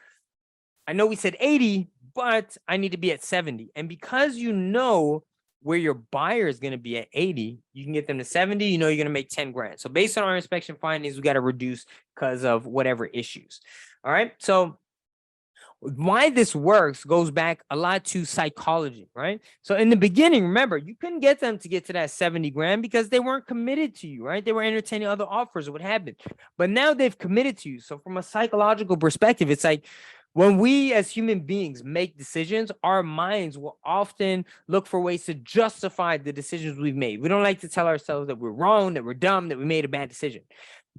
Speaker 1: I know we said 80, but I need to be at 70. And because you know where your buyer is going to be at 80, you can get them to 70, you're going to make 10 grand. So based on our inspection findings, we got to reduce because of whatever issues. All right. So why this works goes back a lot to psychology, right? So in the beginning, remember, you couldn't get them to get to that 70 grand because they weren't committed to you, right? They were entertaining other offers or what happened. But now they've committed to you. So from a psychological perspective, it's like, when we as human beings make decisions, our minds will often look for ways to justify the decisions we've made. We don't like to tell ourselves that we're wrong, that we're dumb, that we made a bad decision.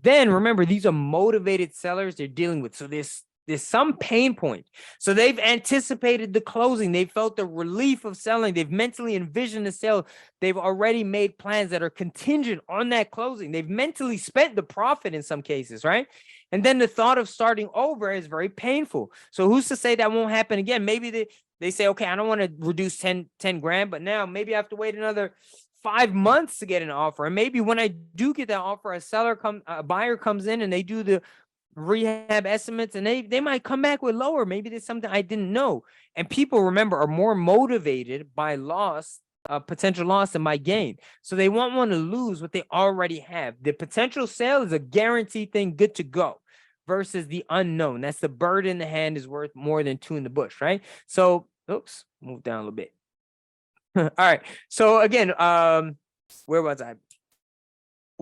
Speaker 1: Then remember, these are motivated sellers they're dealing with. So there's some pain point. So they've anticipated the closing. They felt the relief of selling. They've mentally envisioned the sale. They've already made plans that are contingent on that closing. They've mentally spent the profit in some cases, right? And then the thought of starting over is very painful. So who's to say that won't happen again? Maybe they say, okay, I don't want to reduce 10 grand, but now maybe I have to wait another 5 months to get an offer. And maybe when I do get that offer, a buyer comes in and they do the rehab estimates and they might come back with lower. Maybe there's something I didn't know. And people, remember, are more motivated by potential loss than by gain. So they won't want to lose what they already have. The potential sale is a guaranteed thing, good to go, versus the unknown. That's the bird in the hand is worth more than 2 in the bush, right? So, oops, move down a little bit. All right. So again, where was I?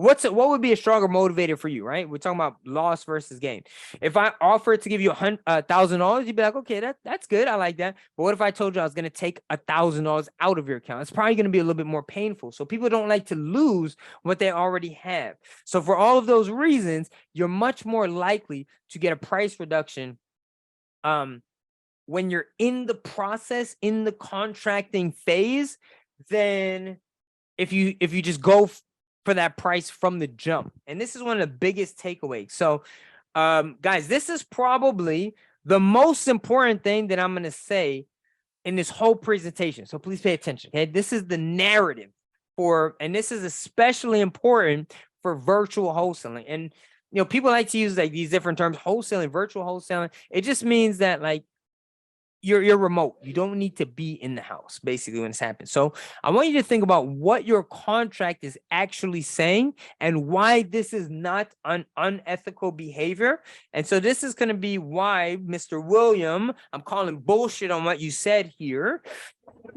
Speaker 1: what would be a stronger motivator for you, right? We're talking about loss versus gain. If I offered to give you $1,000, you'd be like, okay, that's good. I like that. But what if I told you I was going to take $1,000 out of your account? It's probably going to be a little bit more painful. So people don't like to lose what they already have. So for all of those reasons, you're much more likely to get a price reduction when you're in the process, in the contracting phase, than if you just go for that price from the jump. And this is one of the biggest takeaways. So guys, this is probably the most important thing that I'm going to say in this whole presentation. So please pay attention. Okay, this is the narrative and this is especially important for virtual wholesaling. And people like to use like these different terms: wholesaling, virtual wholesaling. It just means that like you're remote. You don't need to be in the house, basically, when this happens. So I want you to think about what your contract is actually saying and why this is not an unethical behavior. And so this is going to be why, Mr. William, I'm calling bullshit on what you said here.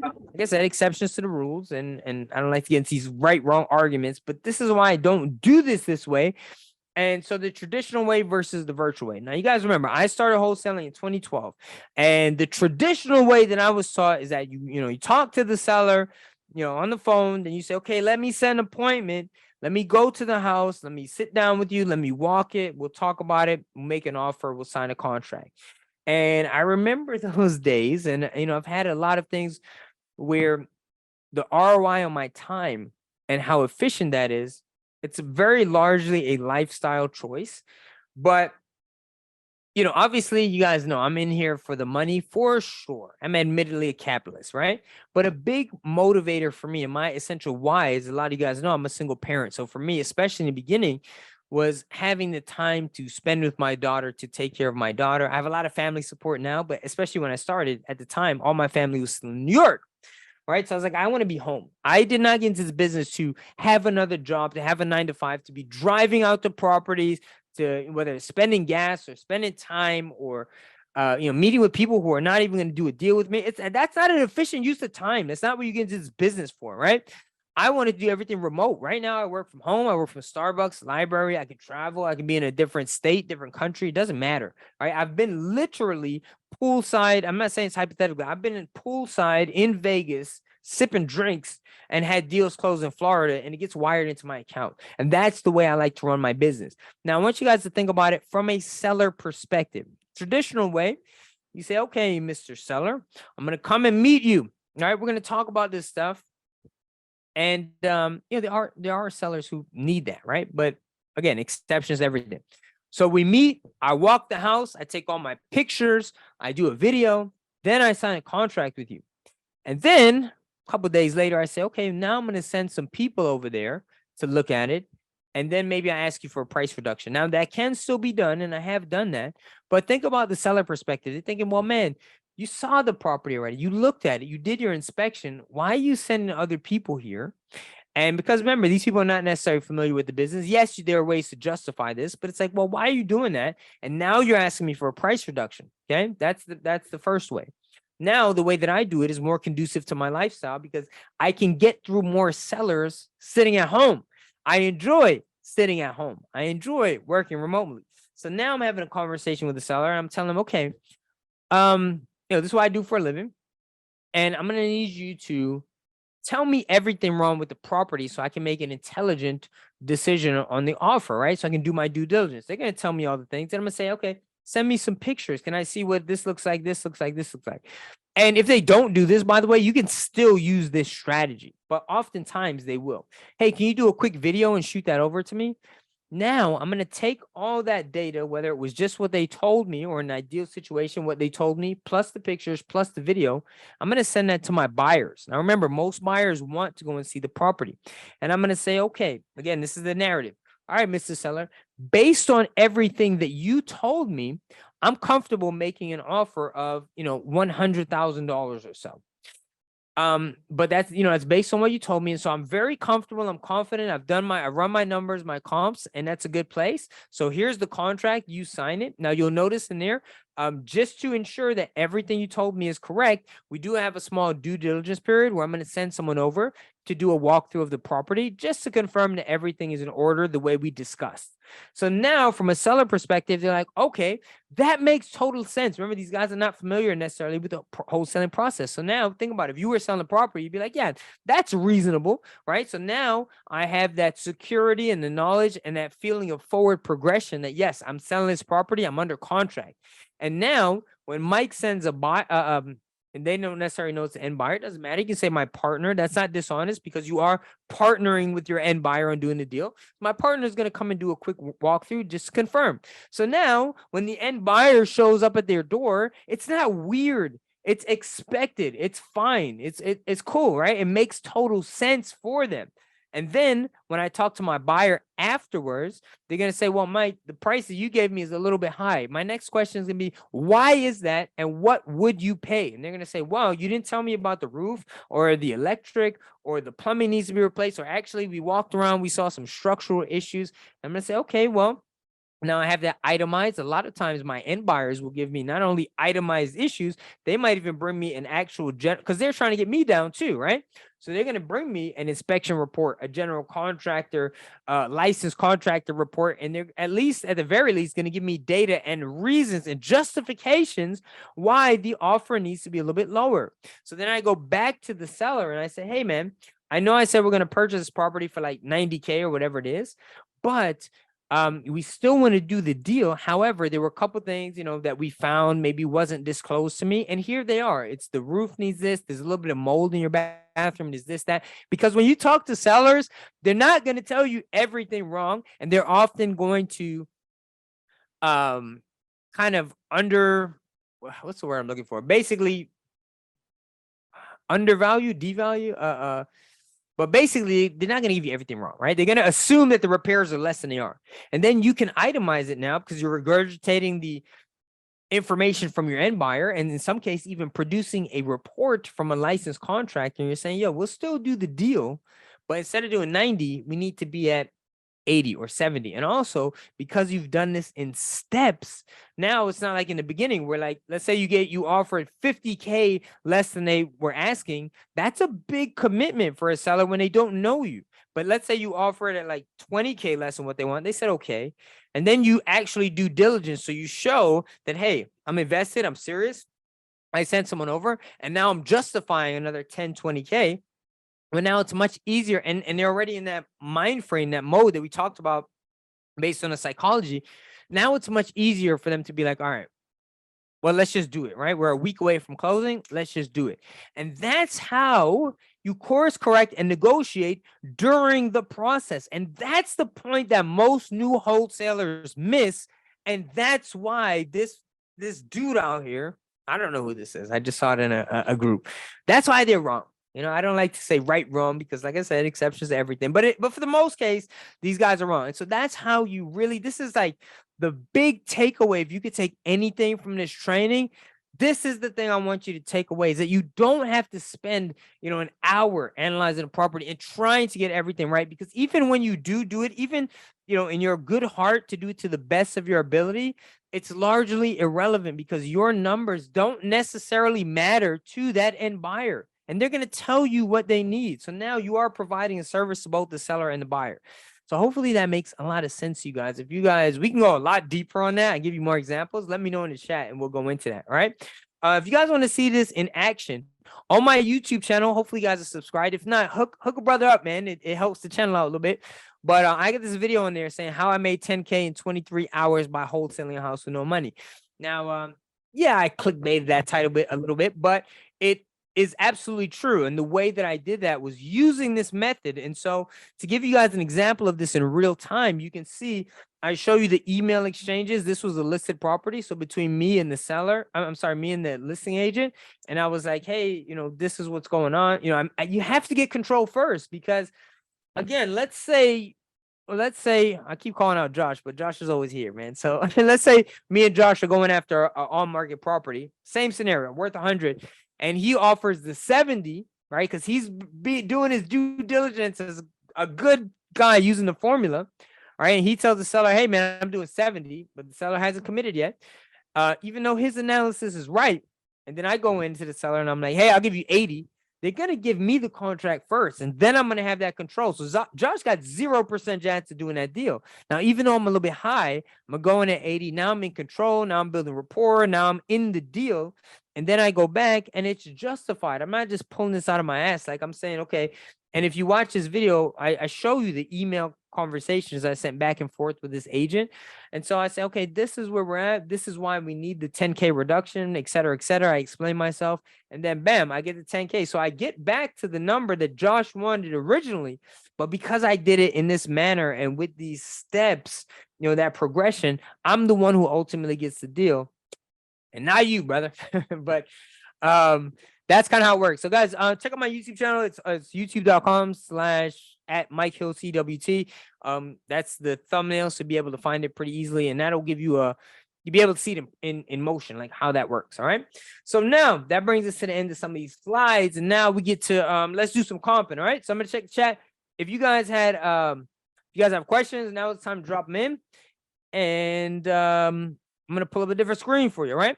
Speaker 1: Like I said, exceptions to the rules, and I don't like to get into these right-wrong arguments, but this is why I don't do this way. And so the traditional way versus the virtual way. Now, you guys remember, I started wholesaling in 2012. And the traditional way that I was taught is that you talk to the seller, on the phone, then you say, okay, let me set an appointment. Let me go to the house. Let me sit down with you. Let me walk it. We'll talk about it. We'll make an offer. We'll sign a contract. And I remember those days. And, I've had a lot of things where the ROI on my time and how efficient that is, it's very largely a lifestyle choice. But, obviously, you guys know I'm in here for the money for sure. I'm admittedly a capitalist, right? But a big motivator for me and my essential why is, a lot of you guys know I'm a single parent. So for me, especially in the beginning, was having the time to spend with my daughter, to take care of my daughter. I have a lot of family support now, but especially when I started at the time, all my family was still in New York. Right. So I was like, I want to be home. I did not get into this business to have another job, to have a 9-to-5, to be driving out to properties, to whether it's spending gas or spending time or, meeting with people who are not even going to do a deal with me. That's not an efficient use of time. That's not what you get into this business for. Right. I want to do everything remote. Right now, I work from home. I work from Starbucks, library. I can travel. I can be in a different state, different country. It doesn't matter. Right. I've been literally poolside. I'm not saying it's hypothetical. I've been in poolside in Vegas, sipping drinks, and had deals closed in Florida, and it gets wired into my account. And that's the way I like to run my business. Now, I want you guys to think about it from a seller perspective. Traditional way, you say, okay, Mr. Seller, I'm going to come and meet you. All right, we're going to talk about this stuff. And there are sellers who need that, right? But again, exceptions everything. So we meet, I walk the house, I take all my pictures, I do a video, then I sign a contract with you. And then a couple of days later, I say, okay, now I'm going to send some people over there to look at it. And then maybe I ask you for a price reduction. Now that can still be done, and I have done that. But think about the seller perspective. They're thinking, well, man, you saw the property already. You looked at it. You did your inspection. Why are you sending other people here? And because remember, these people are not necessarily familiar with the business. Yes, there are ways to justify this, but it's like, well, why are you doing that? And now you're asking me for a price reduction. Okay, that's the first way. Now, the way that I do it is more conducive to my lifestyle because I can get through more sellers sitting at home. I enjoy sitting at home. I enjoy working remotely. So now I'm having a conversation with the seller. And I'm telling them, okay, this is what I do for a living. And I'm going to need you to tell me everything wrong with the property so I can make an intelligent decision on the offer, right? So I can do my due diligence. They're going to tell me all the things. And I'm going to say, okay, send me some pictures. Can I see what this looks like? This looks like, this looks like. And if they don't do this, by the way, you can still use this strategy, but oftentimes they will. Hey, can you do a quick video and shoot that over to me? Now I'm going to take all that data, whether it was just what they told me or an ideal situation, what they told me, plus the pictures, plus the video. I'm going to send that to my buyers. Now, remember, most buyers want to go and see the property. And I'm going to say, okay, again, this is the narrative. All right, Mr. Seller, based on everything that you told me, I'm comfortable making an offer of, $100,000 or so. But that's, that's based on what you told me. And so I'm very comfortable. I'm confident. I run my numbers, my comps, and that's a good place. So here's the contract. You sign it. Now you'll notice in there, just to ensure that everything you told me is correct, we do have a small due diligence period where I'm going to send someone over to do a walkthrough of the property just to confirm that everything is in order the way we discussed. So now from a seller perspective, they're like, okay, that makes total sense. Remember, these guys are not familiar necessarily with the wholesaling process. So now think about it. If you were selling the property, you'd be like, yeah, that's reasonable, right? So now I have that security and the knowledge and that feeling of forward progression that, yes, I'm selling this property. I'm under contract. And now when Mike sends a buy, and they don't necessarily know it's the end buyer, it doesn't matter. You can say my partner. That's not dishonest because you are partnering with your end buyer on doing the deal. My partner is going to come and do a quick walkthrough just to confirm. So now when the end buyer shows up at their door, it's not weird. It's expected. It's fine. It's cool, right? It makes total sense for them. And then when I talk to my buyer afterwards, they're going to say, well, Mike, the price that you gave me is a little bit high. My next question is going to be, why is that? And what would you pay? And they're going to say, well, you didn't tell me about the roof or the electric or the plumbing needs to be replaced. Or actually, we walked around, we saw some structural issues. I'm going to say, okay, well, now I have that itemized. A lot of times my end buyers will give me not only itemized issues, they might even bring me an actual because they're trying to get me down too, right? So they're going to bring me an inspection report, a general contractor, licensed contractor report, and they're at the very least, going to give me data and reasons and justifications why the offer needs to be a little bit lower. So then I go back to the seller and I say, hey, man, I know I said we're going to purchase this property for like 90K or whatever it is, but we still want to do the deal. However, there were a couple things, that we found maybe wasn't disclosed to me. And here they are. It's the roof needs this. There's a little bit of mold in your bathroom. There's this, that. Because when you talk to sellers, they're not going to tell you everything wrong. And they're often going to kind of what's the word I'm looking for? Basically, undervalue, devalue, but basically, they're not going to give you everything wrong, right? They're going to assume that the repairs are less than they are. And then you can itemize it now because you're regurgitating the information from your end buyer. And in some case, even producing a report from a licensed contractor. And you're saying, yo, we'll still do the deal. But instead of doing 90, we need to be at 80 or 70. And also because you've done this in steps, now it's not like in the beginning where, like, let's say you offered 50K less than they were asking. That's a big commitment for a seller when they don't know you. But let's say you offer it at like 20K less than what they want. They said, okay. And then you actually do diligence. So you show that, hey, I'm invested. I'm serious. I sent someone over and now I'm justifying another 10, 20K. But now it's much easier, and they're already in that mind frame, that mode that we talked about based on the psychology. Now it's much easier for them to be like, all right, well, let's just do it, right? We're a week away from closing. Let's just do it. And that's how you course correct and negotiate during the process. And that's the point that most new wholesalers miss. And that's why this dude out here, I don't know who this is. I just saw it in a group. That's why they're wrong. I don't like to say right, wrong, because like I said, exceptions to everything. But for the most case, these guys are wrong. And so that's how you really, this is like the big takeaway. If you could take anything from this training, this is the thing I want you to take away, is that you don't have to spend, an hour analyzing a property and trying to get everything right. Because even when you do it, even, in your good heart to do it to the best of your ability, it's largely irrelevant because your numbers don't necessarily matter to that end buyer. And they're going to tell you what they need. So now you are providing a service to both the seller and the buyer. So hopefully that makes a lot of sense to you guys. We can go a lot deeper on that and give you more examples. Let me know in the chat and we'll go into that. All right. If you guys want to see this in action on my YouTube channel, hopefully you guys are subscribed. If not, hook a brother up, man. It helps the channel out a little bit. But I got this video on there saying how I made 10K in 23 hours by wholesaling a house with no money. Now, yeah, I clickbaited that title a little bit, but it is absolutely true. And the way that I did that was using this method. And so to give you guys an example of this in real time, you can see, I show you the email exchanges. This was a listed property. So between me and the seller, me and the listing agent. And I was like, hey, this is what's going on. You have to get control first, because again, let's say I keep calling out Josh, but Josh is always here, man. So let's say me and Josh are going after an on-market property, same scenario, worth 100. And he offers the 70, right? Because he's doing his due diligence as a good guy using the formula, all right? And he tells the seller, hey, man, I'm doing 70, but the seller hasn't committed yet. Even though his analysis is right. And then I go into the seller and I'm like, hey, I'll give you 80. They're going to give me the contract first, and then I'm going to have that control. So Josh got 0% chance of doing that deal. Now, even though I'm a little bit high, I'm going at 80. Now I'm in control. Now I'm building rapport. Now I'm in the deal. And then I go back and it's justified. I'm not just pulling this out of my ass. Like I'm saying, okay. And if you watch this video, I show you the email conversations I sent back and forth with this agent. And so I say, okay, this is where we're at. This is why we need the 10K reduction, et cetera, et cetera. I explain myself, and then bam, I get the 10K. So I get back to the number that Josh wanted originally. But because I did it in this manner and with these steps, you know, that progression, I'm the one who ultimately gets the deal. And not you, brother. But that's kind of how it works. So guys, check out my YouTube channel. It's youtube.com/@MikeHillCWT. That's the thumbnail, so be able to find it pretty easily, and that'll give you you'll be able to see it in motion, like how that works. All right. So now that brings us to the end of some of these slides, and now we get to let's do some comping. All right. So I'm gonna check the chat. If you guys had if you guys have questions, now it's time to drop them in, and I'm gonna pull up a different screen for you. All right.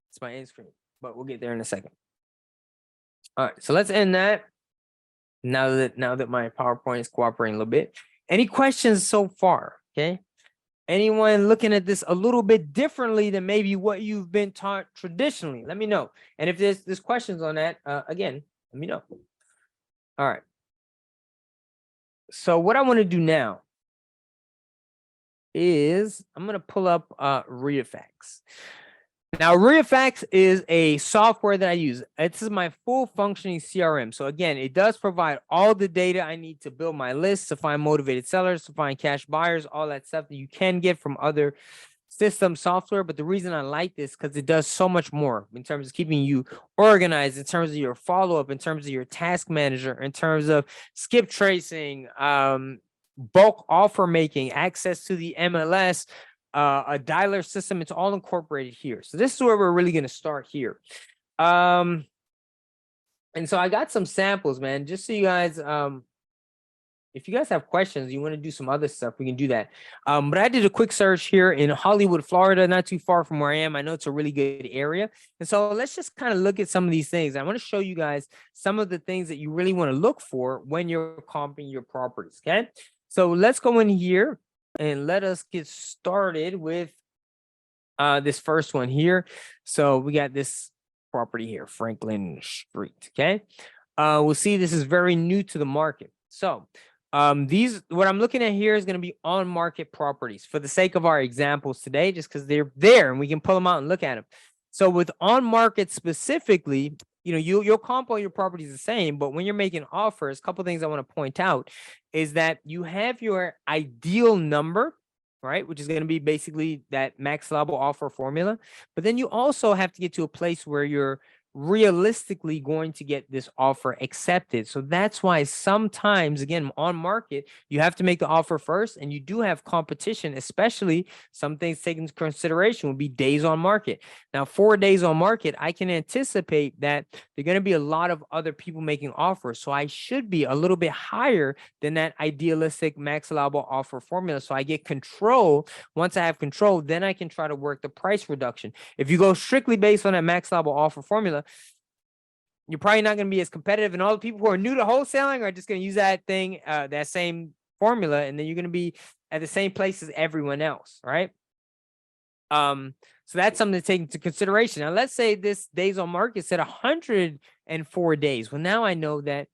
Speaker 1: It's my end screen, but we'll get there in a second. All right, so let's end that. Now that my PowerPoint is cooperating a little bit. Any questions so far? Okay. Anyone looking at this a little bit differently than maybe what you've been taught traditionally? Let me know. And if there's questions on that, again, let me know. All right. So what I want to do now is I'm going to pull up Reafax. Now, Reafax is a software that I use. This is my full functioning CRM. So again, it does provide all the data I need to build my list, to find motivated sellers, to find cash buyers, all that stuff that you can get from other system software. But the reason I like this because it does so much more in terms of keeping you organized, in terms of your follow-up, in terms of your task manager, in terms of skip tracing, bulk offer making, access to the MLS, a dialer system. It's all incorporated here. So this is where we're really going to start here. And so I got some samples, man, just so you guys, if you guys have questions, you want to do some other stuff, we can do that. But I did a quick search here in Hollywood, Florida, not too far from where I am. I know it's a really good area. And so let's just kind of look at some of these things. I want to show you guys some of the things that you really want to look for when you're comping your properties. Okay. So let's go in here and let us get started with this first one here. So we got this property here, Franklin Street. Okay. We'll see this is very new to the market. So what I'm looking at here is going to be on market properties for the sake of our examples today, just because they're there and we can pull them out and look at them. So with on market specifically, you know, your comp on your property is the same, but when you're making offers, a couple of things I want to point out is that you have your ideal number, right? Which is going to be basically that max level offer formula. But then you also have to get to a place where you're realistically going to get this offer accepted. So that's why sometimes, again, on market, you have to make the offer first, and you do have competition, especially some things taken into consideration would be days on market. Now, 4 days on market, I can anticipate that there are going to be a lot of other people making offers. So I should be a little bit higher than that idealistic max allowable offer formula. So I get control. Once I have control, then I can try to work the price reduction. If you go strictly based on that max allowable offer formula, you're probably not going to be as competitive, and all the people who are new to wholesaling are just going to use that thing, that same formula, and then you're going to be at the same place as everyone else, right? So that's something to take into consideration. Now, let's say this days on market said 104 days. Well, now I know that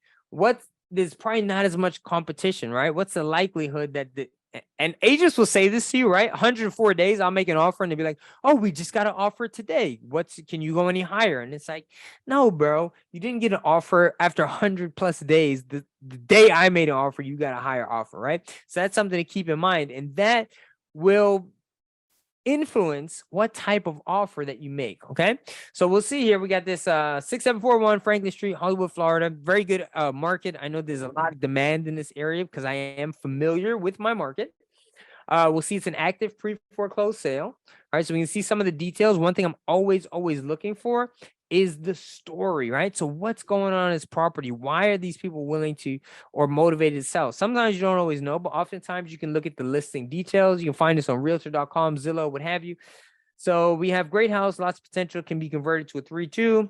Speaker 1: there's probably not as much competition, right? What's the likelihood that and agents will say this to you, right? 104 days, I'll make an offer and they'll be like, oh, we just got an offer today. Can you go any higher? And it's like, no, bro, you didn't get an offer after 100+ days. The day I made an offer, you got a higher offer, right? So that's something to keep in mind. And that will influence what type of offer that you make. Okay. So we'll see here. We got this 6741 Franklin Street, Hollywood, Florida. Very good market. I know there's a lot of demand in this area because I am familiar with my market. We'll see it's an active pre-foreclosed sale. All right. So we can see some of the details. One thing I'm always looking for is the story, right? So what's going on in this property? Why are these people willing to or motivated to sell? Sometimes you don't always know, but oftentimes you can look at the listing details. You can find this on realtor.com, Zillow, what have you. So we have great house, lots of potential, can be converted to a 3-2,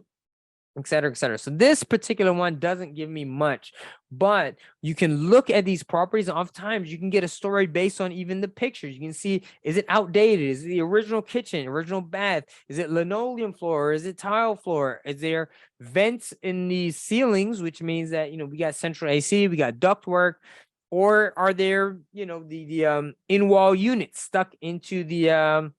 Speaker 1: et cetera, et cetera. So this particular one doesn't give me much, but you can look at these properties, and oftentimes you can get a story based on even the pictures. You can see, is it outdated? Is it the original kitchen, original bath? Is it linoleum floor? Or is it tile floor? Is there vents in the ceilings, which means that, we got central AC, we got ductwork, or are there, the in-wall units stuck into the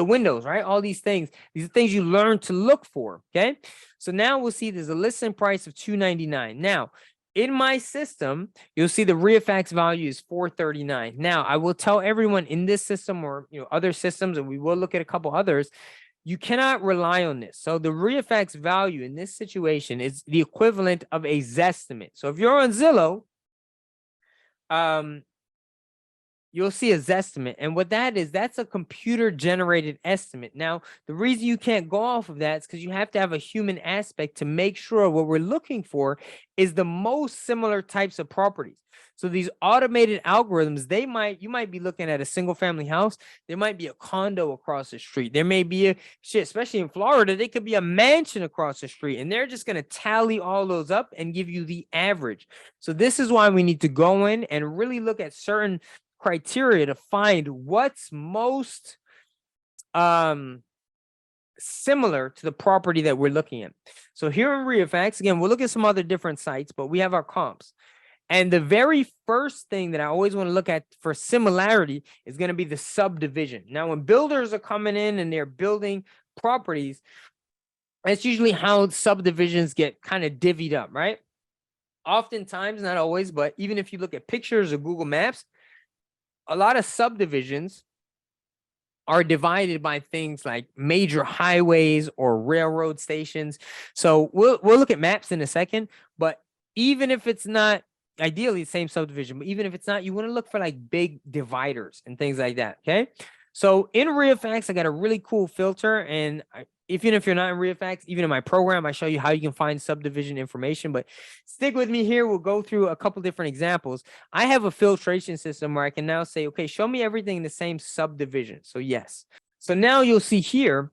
Speaker 1: windows, right? All these things are things you learn to look for. Okay. So now we'll see there's a listing price of $299. Now, in my system, you'll see the REIFax value is $439. Now, I will tell everyone in this system or other systems, and we will look at a couple others, you cannot rely on this. So the REIFax value in this situation is the equivalent of a Zestimate. So if you're on Zillow, you'll see a Zestimate. And what that is, that's a computer generated estimate. Now, the reason you can't go off of that is because you have to have a human aspect to make sure what we're looking for is the most similar types of properties. So these automated algorithms, you might be looking at a single family house. There might be a condo across the street. There may be especially in Florida, there could be a mansion across the street, and they're just going to tally all those up and give you the average. So this is why we need to go in and really look at certain criteria to find what's most similar to the property that we're looking at. So here in REIFax, again, we'll look at some other different sites, but we have our comps. And the very first thing that I always want to look at for similarity is going to be the subdivision. Now, when builders are coming in and they're building properties, that's usually how subdivisions get kind of divvied up, right? Oftentimes, not always, but even if you look at pictures or Google Maps, a lot of subdivisions are divided by things like major highways or railroad stations. So we'll look at maps in a second, but even if it's not ideally the same subdivision, but even if it's not, you want to look for like big dividers and things like that. Okay. So in REIFax, I got a really cool filter, and even if you're not in REIFax, even in my program, I show you how you can find subdivision information, but stick with me here. We'll go through a couple different examples. I have a filtration system where I can now say, okay, show me everything in the same subdivision. So yes. So now you'll see here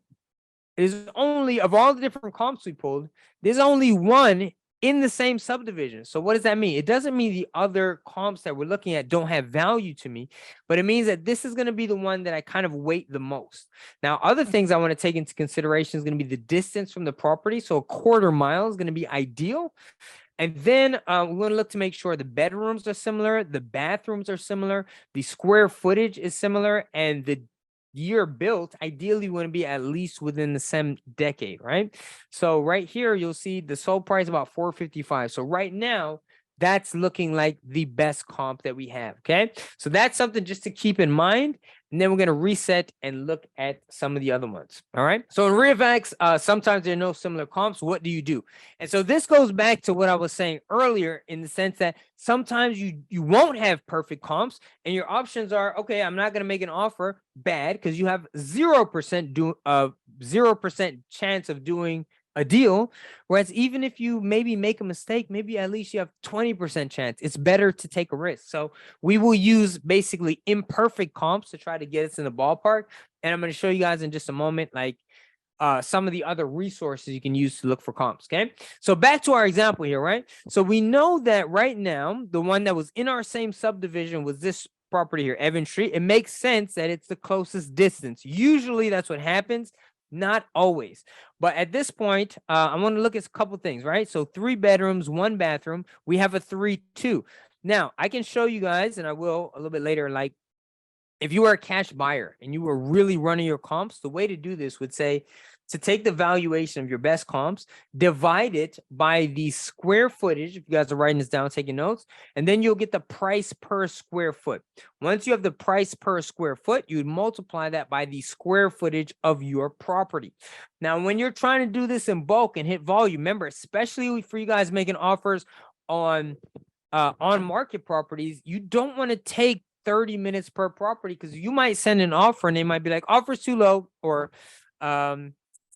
Speaker 1: is only, of all the different comps we pulled, there's only one in the same subdivision. So what does that mean? It doesn't mean the other comps that we're looking at don't have value to me, but it means that this is going to be the one that I kind of weight the most. Now, other things I want to take into consideration is going to be the distance from the property. So a quarter mile is going to be ideal. And then we want to look to make sure the bedrooms are similar, the bathrooms are similar, the square footage is similar, and the year built, ideally want to be at least within the same decade, right? So right here, you'll see the sold price about $455. So right now, that's looking like the best comp that we have, okay? So that's something just to keep in mind. And then we're going to reset and look at some of the other ones, all right? So in REIFax, sometimes there are no similar comps. What do you do? And so this goes back to what I was saying earlier in the sense that sometimes you won't have perfect comps, and your options are, okay, I'm not going to make an offer, bad, because you have 0% chance of doing a deal. Whereas even if you maybe make a mistake, maybe at least you have 20% chance. It's better to take a risk. So we will use basically imperfect comps to try to get us in the ballpark. And I'm going to show you guys in just a moment, like some of the other resources you can use to look for comps. Okay. So back to our example here, right? So we know that right now, the one that was in our same subdivision was this property here, Evans Street. It makes sense that it's the closest distance. Usually that's what happens. Not always. But at this point, I want to look at a couple things, right? So 3 bedrooms, 1 bathroom. We have a 3-2. Now, I can show you guys, and I will a little bit later, like if you are a cash buyer and you were really running your comps, the way to do this would say to take the valuation of your best comps, divide it by the square footage. If you guys are writing this down, taking notes, and then you'll get the price per square foot. Once you have the price per square foot, you would multiply that by the square footage of your property. Now, when you're trying to do this in bulk and hit volume, remember, especially for you guys making offers on market properties, you don't want to take 30 minutes per property, because you might send an offer and they might be like, offer's too low, or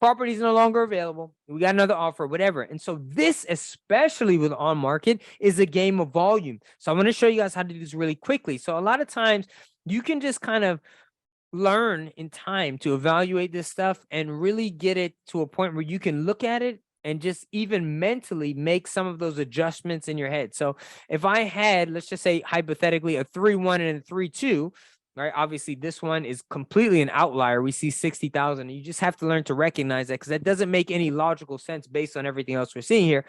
Speaker 1: property is no longer available. We got another offer, whatever. And so this, especially with on market, is a game of volume. So I'm going to show you guys how to do this really quickly. So a lot of times you can just kind of learn in time to evaluate this stuff and really get it to a point where you can look at it and just even mentally make some of those adjustments in your head. So if I had, let's just say hypothetically, a 3-1 and a 3-2, right? Obviously, this one is completely an outlier. We see 60,000. You just have to learn to recognize that because that doesn't make any logical sense based on everything else we're seeing here.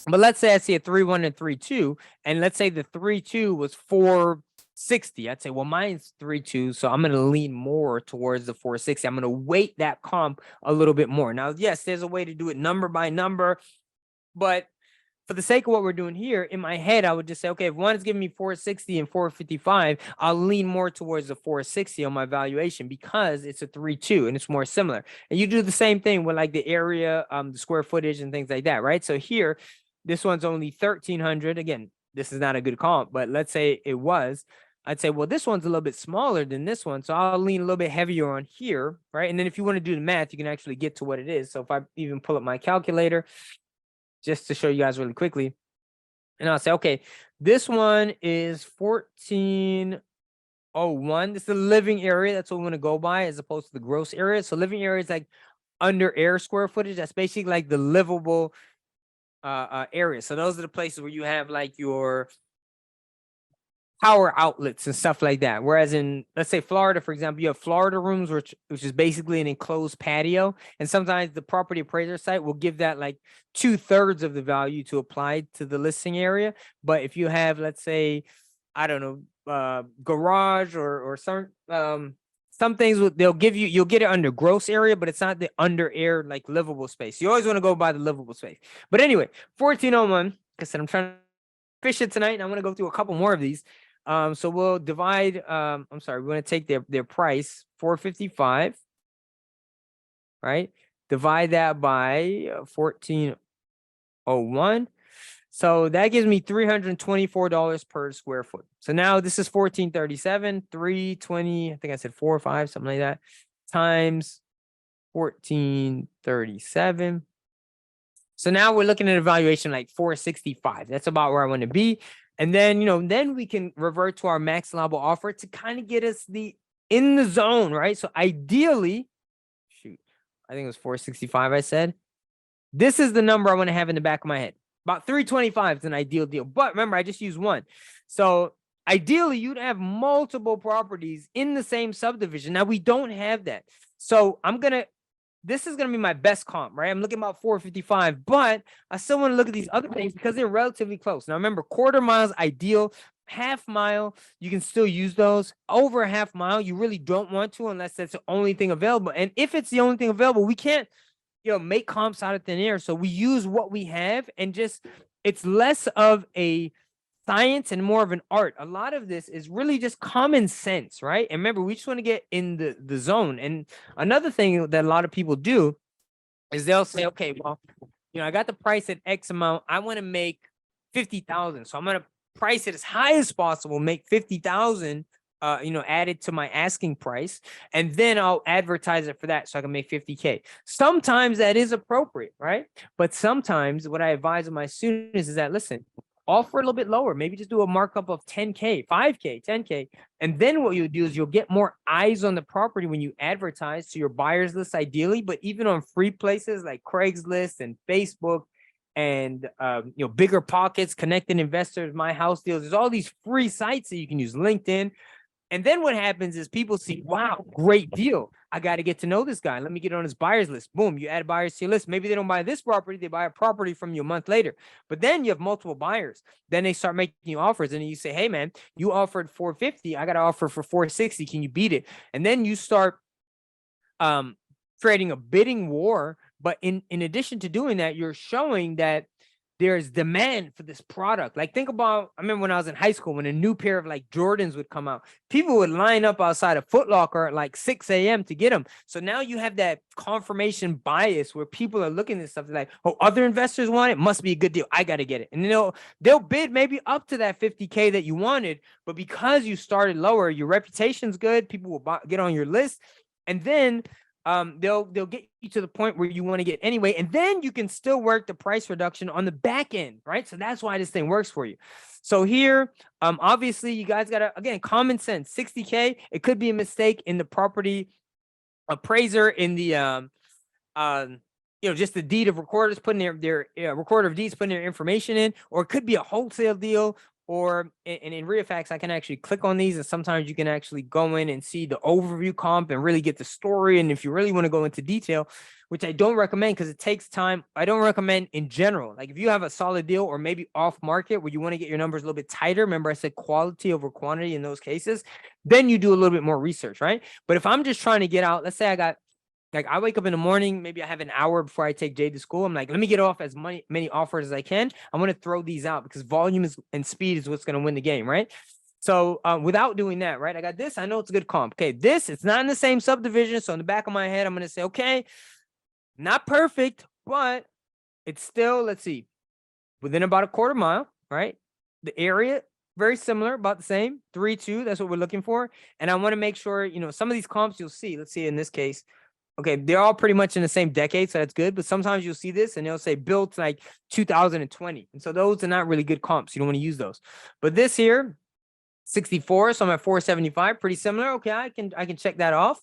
Speaker 1: But let's say I see a 3-1 and 3-2, and let's say the 3-2 was 460. I'd say, well, mine's 3-2, so I'm going to lean more towards the 460. I'm going to weight that comp a little bit more. Now, yes, there's a way to do it number by number, but for the sake of what we're doing here, in my head, I would just say, okay, if one is giving me 460 and 455, I'll lean more towards the 460 on my valuation because it's a 3-2 and it's more similar. And you do the same thing with like the area, the square footage and things like that, right? So here, this one's only 1,300. Again, this is not a good comp, but let's say it was. I'd say, well, this one's a little bit smaller than this one, so I'll lean a little bit heavier on here, right? And then if you want to do the math, you can actually get to what it is. So if I even pull up my calculator, just to show you guys really quickly, and I'll say, okay, this one is 1,401. This is the living area. That's what we want to go by as opposed to the gross area. So living area is like under air square footage. That's basically like the livable area. So those are the places where you have like your power outlets and stuff like that. Whereas in, let's say Florida, for example, you have Florida rooms, which is basically an enclosed patio. And sometimes the property appraiser site will give that like 2/3 of the value to apply to the listing area. But if you have, let's say, I don't know, garage or some things they'll give you, you'll get it under gross area, but it's not the under air like livable space. You always want to go by the livable space. But anyway, 1401, like I said, I'm trying to fish it tonight, and I'm going to go through a couple more of these. So we'll divide, we're going to take their price, 455, right? Divide that by 1401. So that gives me $324 per square foot. So now this is 1437, 320, I think I said 4 or 5, something like that, times 1437. So now we're looking at a valuation like 465. That's about where I want to be. And then, then we can revert to our max allowable offer to kind of get us in the zone, right? So ideally, I think it was 465 I said. This is the number I want to have in the back of my head. About 325 is an ideal deal. But remember, I just used one. So ideally, you'd have multiple properties in the same subdivision. Now, we don't have that. So this is going to be my best comp, right? I'm looking about 455, but I still want to look at these other things because they're relatively close. Now, remember, quarter mile is ideal. Half mile, you can still use those. Over a half mile, you really don't want to unless that's the only thing available. And if it's the only thing available, we can't, make comps out of thin air. So we use what we have, and it's less of a science and more of an art. A lot of this is really just common sense, right? And remember, we just want to get in the zone. And another thing that a lot of people do is they'll say, okay, well, I got the price at X amount. I want to make 50,000. So I'm going to price it as high as possible, make 50,000, added to my asking price. And then I'll advertise it for that so I can make 50K. Sometimes that is appropriate, right? But sometimes what I advise my students is that, listen, offer a little bit lower, maybe just do a markup of 10K, 5K, 10K. And then what you'll do is you'll get more eyes on the property when you advertise to your buyers list, ideally, but even on free places like Craigslist and Facebook and, Bigger Pockets, Connecting Investors, My House Deals. There's all these free sites that you can use, LinkedIn. And then what happens is people see, wow, great deal. I got to get to know this guy. Let me get on his buyer's list. Boom, you add buyers to your list. Maybe they don't buy this property. They buy a property from you a month later. But then you have multiple buyers. Then they start making you offers. And you say, hey, man, you offered 450. I got to offer for 460. Can you beat it? And then you start creating a bidding war. But in addition to doing that, you're showing that there's demand for this product. Like, think about, I remember when I was in high school, when a new pair of like Jordans would come out, people would line up outside of Foot Locker at like 6 a.m. to get them. So now you have that confirmation bias where people are looking at stuff like, oh, other investors want it, must be a good deal. I got to get it. And they'll bid maybe up to that 50K that you wanted, but because you started lower, your reputation's good. People will get on your list. And then they'll get you to the point where you want to get anyway, and then you can still work the price reduction on the back end, right? So that's why this thing works for you. So here, obviously you guys gotta, again, common sense, 60K, it could be a mistake in the property appraiser, in the just the deed of recorders putting their recorder of deeds putting their information in, or it could be a wholesale deal. Or in RealFacts, I can actually click on these, and sometimes you can actually go in and see the overview comp and really get the story. And if you really want to go into detail, which I don't recommend because it takes time, I don't recommend in general. Like if you have a solid deal or maybe off market where you want to get your numbers a little bit tighter, remember I said quality over quantity in those cases, then you do a little bit more research, right? But if I'm just trying to get out, let's say I wake up in the morning, maybe I have an hour before I take Jade to school. I'm like, let me get off as many offers as I can. I'm going to throw these out because volume and speed is what's going to win the game, right? So without doing that, right, I got this. I know it's a good comp. Okay, it's not in the same subdivision. So in the back of my head, I'm going to say, okay, not perfect, but it's still, let's see, within about a quarter mile, right? The area, very similar, about the same, 3.2. That's what we're looking for. And I want to make sure, some of these comps you'll see, let's see in this case, okay, they're all pretty much in the same decade, so that's good. But sometimes you'll see this and they'll say built like 2020. And so those are not really good comps. You don't want to use those. But this here, 64, so I'm at 475, pretty similar. Okay, I can check that off.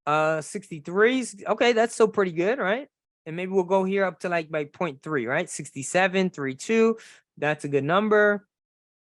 Speaker 1: 63, okay, that's still pretty good, right? And maybe we'll go here up to like by 0.3, right? 67, 3.2, that's a good number.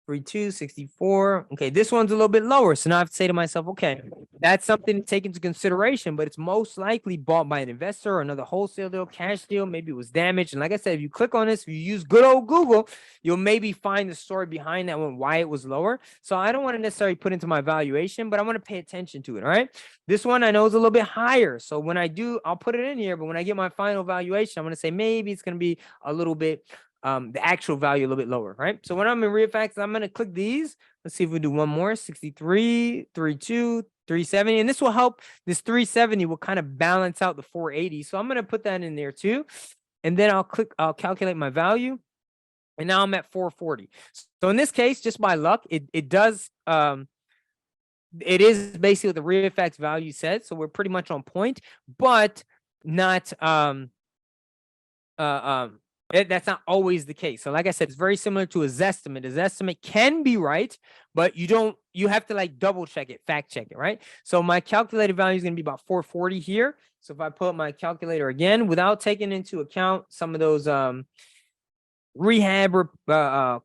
Speaker 1: 3.2, 64. Okay, this one's a little bit lower. So now I have to say to myself, okay, that's something to take into consideration, but it's most likely bought by an investor or another wholesale deal, cash deal. Maybe it was damaged. And like I said, if you click on this, if you use good old Google, you'll maybe find the story behind that one, why it was lower. So I don't want to necessarily put into my valuation, but I want to pay attention to it. All right. This one I know is a little bit higher. So when I do, I'll put it in here. But when I get my final valuation, I'm going to say maybe it's going to be a little bit the actual value a little bit lower, right? So when I'm in RealFacts, I'm going to click these. Let's see if we do one more, 63, 32, 370. And this will help. This 370 will kind of balance out the 480. So I'm going to put that in there too. And then I'll calculate my value. And now I'm at 440. So in this case, just by luck, it does, it is basically what the RealFacts value said. So we're pretty much on point, but not, that's not always the case. So like I said, it's very similar to a Zestimate. A Zestimate can be right, but you have to like double check it, fact check it, right? So my calculated value is going to be about 440 here. So if I put up my calculator again, without taking into account some of those rehab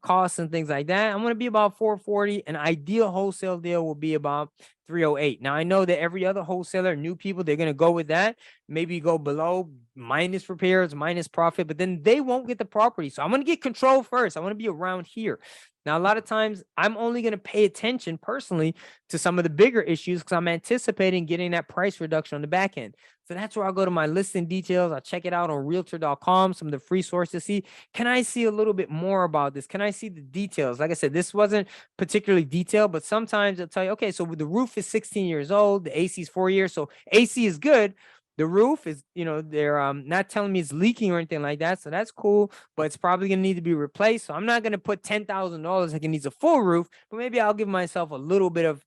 Speaker 1: costs and things like that, I'm going to be about 440. An ideal wholesale deal will be about 308. Now I know that every other wholesaler, new people, they're going to go with that, maybe go below, minus repairs, minus profit, but then they won't get the property. So I'm going to get control first. I want to be around here. Now, a lot of times I'm only going to pay attention personally to some of the bigger issues because I'm anticipating getting that price reduction on the back end. So that's where I'll go to my listing details. I'll check it out on realtor.com, some of the free sources. See, can I see a little bit more about this? Can I see the details? Like I said, this wasn't particularly detailed, but sometimes they'll tell you, okay, so the roof is 16 years old, the AC is 4 years, so AC is good. The roof is, they're not telling me it's leaking or anything like that. So that's cool, but it's probably going to need to be replaced. So I'm not going to put $10,000 like it needs a full roof, but maybe I'll give myself a little bit of,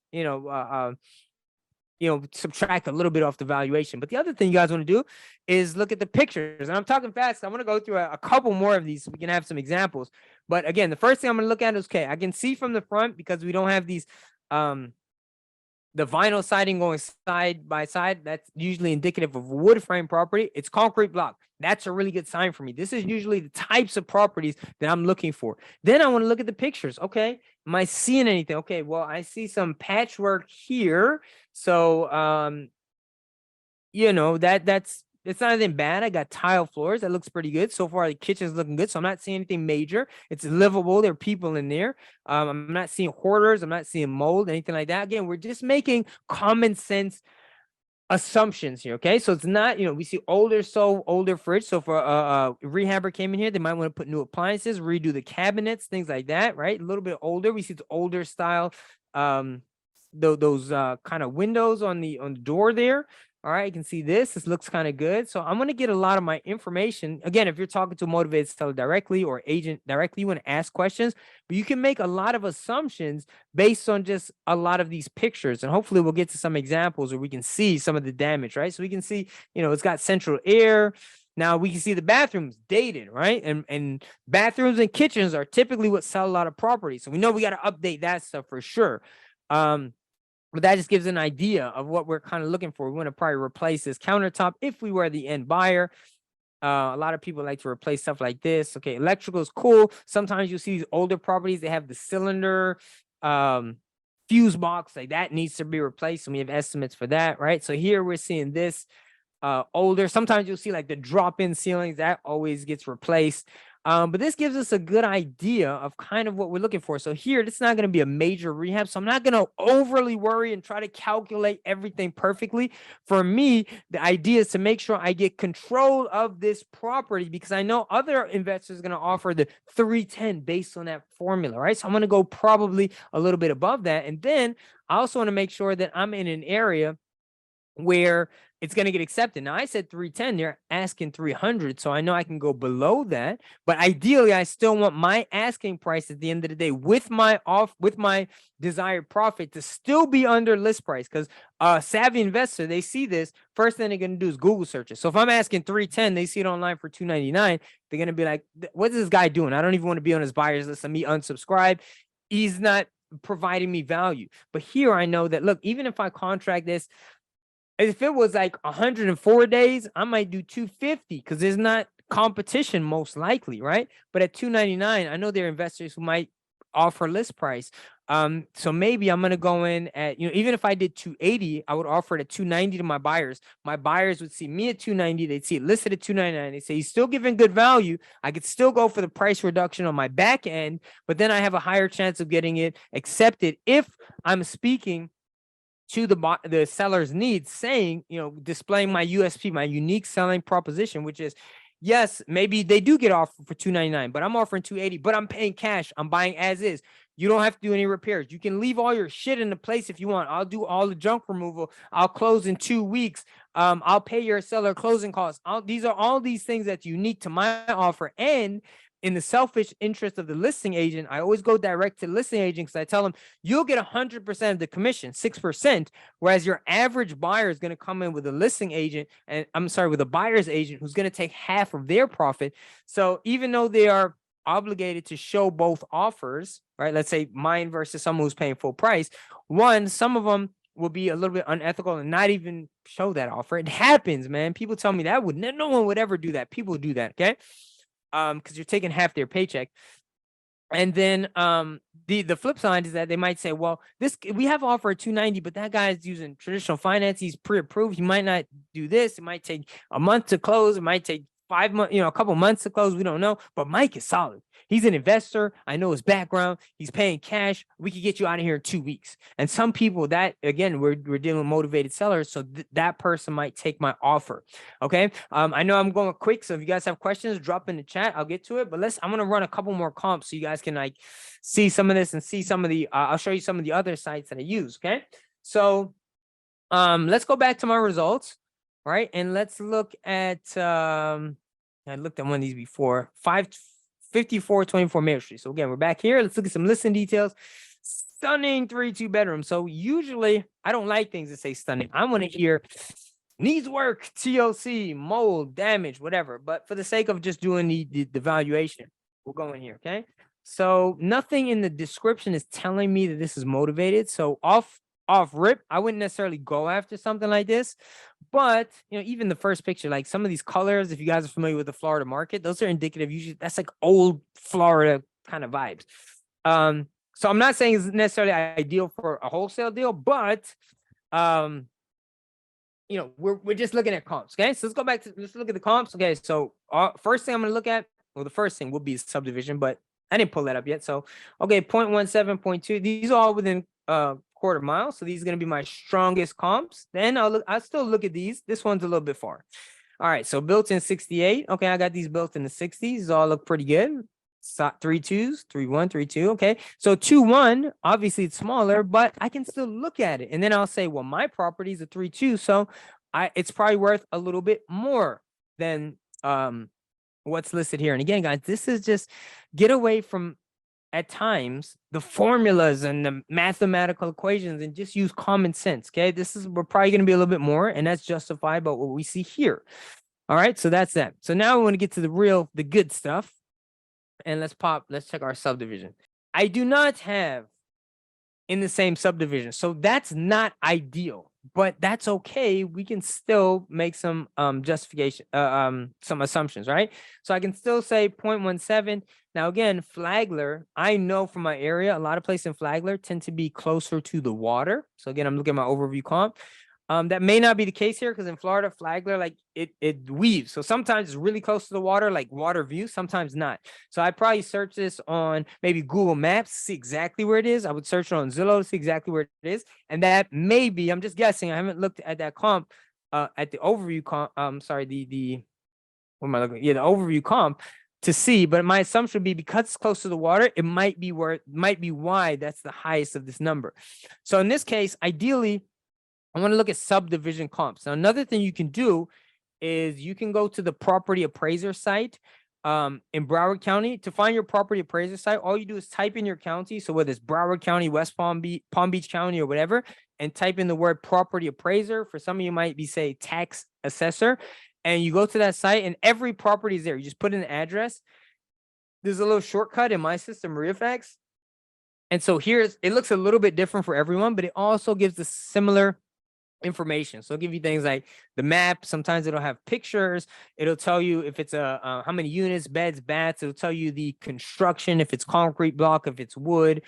Speaker 1: subtract a little bit off the valuation. But the other thing you guys want to do is look at the pictures. And I'm talking fast. I want to go through a couple more of these so we can have some examples. But again, the first thing I'm going to look at is, okay, I can see from the front because we don't have these, the vinyl siding going side by side. That's usually indicative of a wood frame property. It's concrete block. That's a really good sign for me. This is usually the types of properties that I'm looking for. Then I want to look at the pictures. Okay, am I seeing anything? Okay, well, I see some patchwork here. So, that's it's not anything bad. I got tile floors. That looks pretty good. So far, the kitchen's looking good. So I'm not seeing anything major. It's livable. There are people in there. I'm not seeing hoarders. I'm not seeing mold, anything like that. Again, we're just making common sense assumptions here. Okay. So it's not, we see older fridge. So for a rehabber came in here, they might want to put new appliances, redo the cabinets, things like that, right? A little bit older. We see the older style, those kind of windows on the door there. All right, you can see this. This looks kind of good. So I'm going to get a lot of my information. Again, if you're talking to a motivated seller directly or agent directly, you want to ask questions, but you can make a lot of assumptions based on just a lot of these pictures. And hopefully we'll get to some examples where we can see some of the damage, right? So we can see, it's got central air. Now we can see the bathrooms dated, right? And bathrooms and kitchens are typically what sell a lot of property. So we know we got to update that stuff for sure. But that just gives an idea of what we're kind of looking for. We want to probably replace this countertop if we were the end buyer. A lot of people like to replace stuff like this. Okay, electrical is cool. Sometimes you'll see these older properties, they have the cylinder, fuse box, like that needs to be replaced. And we have estimates for that, right? So here we're seeing this older. Sometimes you'll see like the drop-in ceilings, that always gets replaced. But this gives us a good idea of kind of what we're looking for. So here, this is not going to be a major rehab. So I'm not going to overly worry and try to calculate everything perfectly. For me, the idea is to make sure I get control of this property, because I know other investors are going to offer the 310 based on that formula, right? So I'm going to go probably a little bit above that. And then I also want to make sure that I'm in an area where it's going to get accepted. Now I said 310, they're asking 300. So I know I can go below that, but ideally I still want my asking price at the end of the day with my desired profit to still be under list price. Because a savvy investor, they see this, first thing they're going to do is Google search it. So if I'm asking 310, they see it online for 299, they're going to be like, what is this guy doing? I don't even want to be on his buyers list. Let me unsubscribe. He's not providing me value. But here I know that, look, even if I contract this, if it was like 104 days, I might do 250 because there's not competition most likely, right? But at 299, I know there are investors who might offer list price. So maybe I'm going to go in at, even if I did 280, I would offer it at 290 to my buyers. My buyers would see me at 290. They'd see it listed at 299. They say, he's still giving good value. I could still go for the price reduction on my back end, but then I have a higher chance of getting it accepted if I'm speaking to the seller's needs, saying, displaying my USP, my unique selling proposition, which is, yes, maybe they do get offered for 299, but I'm offering 280, but I'm paying cash. I'm buying as is. You don't have to do any repairs. You can leave all your shit in the place if you want. I'll do all the junk removal. I'll close in 2 weeks. I'll pay your seller closing costs. These are all these things that's unique to my offer. And in the selfish interest of the listing agent, I always go direct to the listing agent because I tell them you'll get 100% of the commission, 6%, whereas your average buyer is going to come in with a listing agent, and with a buyer's agent who's going to take half of their profit. So even though they are obligated to show both offers, right? Let's say mine versus someone who's paying full price. Some of them will be a little bit unethical and not even show that offer. It happens, man. People tell me that no one would ever do that. People do that, okay? Because you're taking half their paycheck. And then the flip side is that they might say, well, we have offer at 290, but that guy is using traditional finance. He's pre-approved. He might not do this. It might take a month to close. It might take 5 months, a couple months to close. We don't know. But Mike is solid. He's an investor. I know his background. He's paying cash. We could get you out of here in 2 weeks. And some people that, again, we're dealing with motivated sellers. So that person might take my offer. Okay. I know I'm going quick. So if you guys have questions, drop in the chat. I'll get to it. But I'm going to run a couple more comps so you guys can see some of this and see some of the, I'll show you some of the other sites that I use. Okay. So let's go back to my results. Right. And let's look at, I looked at one of these before, 5424 Main Street. So again, we're back here. Let's look at some listing details. Stunning 3-2 bedroom. So usually I don't like things that say stunning. I want to hear needs work, TLC, mold, damage, whatever. But for the sake of just doing the valuation, we'll go in here. Okay. So nothing in the description is telling me that this is motivated. So off rip, I wouldn't necessarily go after something like this. But, even the first picture, like some of these colors, if you guys are familiar with the Florida market, those are indicative. Usually that's like old Florida kind of vibes. So I'm not saying it's necessarily ideal for a wholesale deal, but, we're just looking at comps. Okay. So let's look at the comps. Okay. So first thing I'm going to look at, the first thing will be subdivision, but I didn't pull that up yet. So, okay. 0.17, 0.2, these are all within, quarter mile. So these are going to be my strongest comps. Then I'll still look at these. This one's a little bit far. All right. So built in 68. Okay. I got these built in the 60s. These all look pretty good. 3.2s, 3.1, 3.2. Okay. So 2.1, obviously it's smaller, but I can still look at it. And then I'll say, well, my property is a 3.2. So it's probably worth a little bit more than what's listed here. And again, guys, this is just get away from at times the formulas and the mathematical equations and just use common sense. Okay, we're probably going to be a little bit more, and that's justified by what we see here. All right, so that's that. So now we want to get to the good stuff, and let's check our subdivision. I do not have in the same subdivision, so that's not ideal, but that's okay. We can still make some justification, some assumptions, right? So I can still say 0.17. Now again, Flagler, I know from my area, a lot of places in Flagler tend to be closer to the water. So again, I'm looking at my overview comp. That may not be the case here because in Florida, Flagler, like it weaves. So sometimes it's really close to the water, like water view, sometimes not. So I probably search this on maybe Google Maps, see exactly where it is. I would search it on Zillow to see exactly where it is. And that may be, I'm just guessing, I haven't looked at that comp, at the overview comp, sorry, what am I looking? Yeah, the overview comp to see, but my assumption would be because it's close to the water, it might be why that's the highest of this number. So in this case, ideally, I want to look at subdivision comps. Now, another thing you can do is you can go to the property appraiser site in Broward County. To find your property appraiser site, all you do is type in your county. So whether it's Broward County, West Palm Beach County, or whatever, and type in the word property appraiser. For some of you might be, say, tax assessor. And you go to that site and every property is there. You just put in the address. There's a little shortcut in my system, RealFax. And so it looks a little bit different for everyone, but it also gives the similar information. So it'll give you things like the map. Sometimes it'll have pictures. It'll tell you if it's how many units, beds, baths. It'll tell you the construction, if it's concrete block, if it's wood.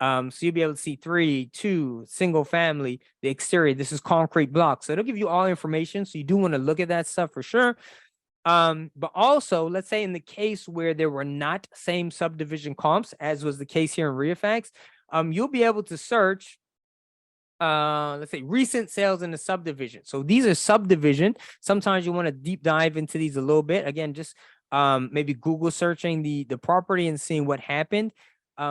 Speaker 1: So you'll be able to see 3, 2, single family, the exterior. This is concrete block. So it'll give you all information. So you do want to look at that stuff for sure. But also, let's say in the case where there were not same subdivision comps, as was the case here in RealFax, you'll be able to search let's say recent sales in the subdivision. So these are subdivision. Sometimes you want to deep dive into these a little bit. Again, just maybe Google searching the property and seeing what happened.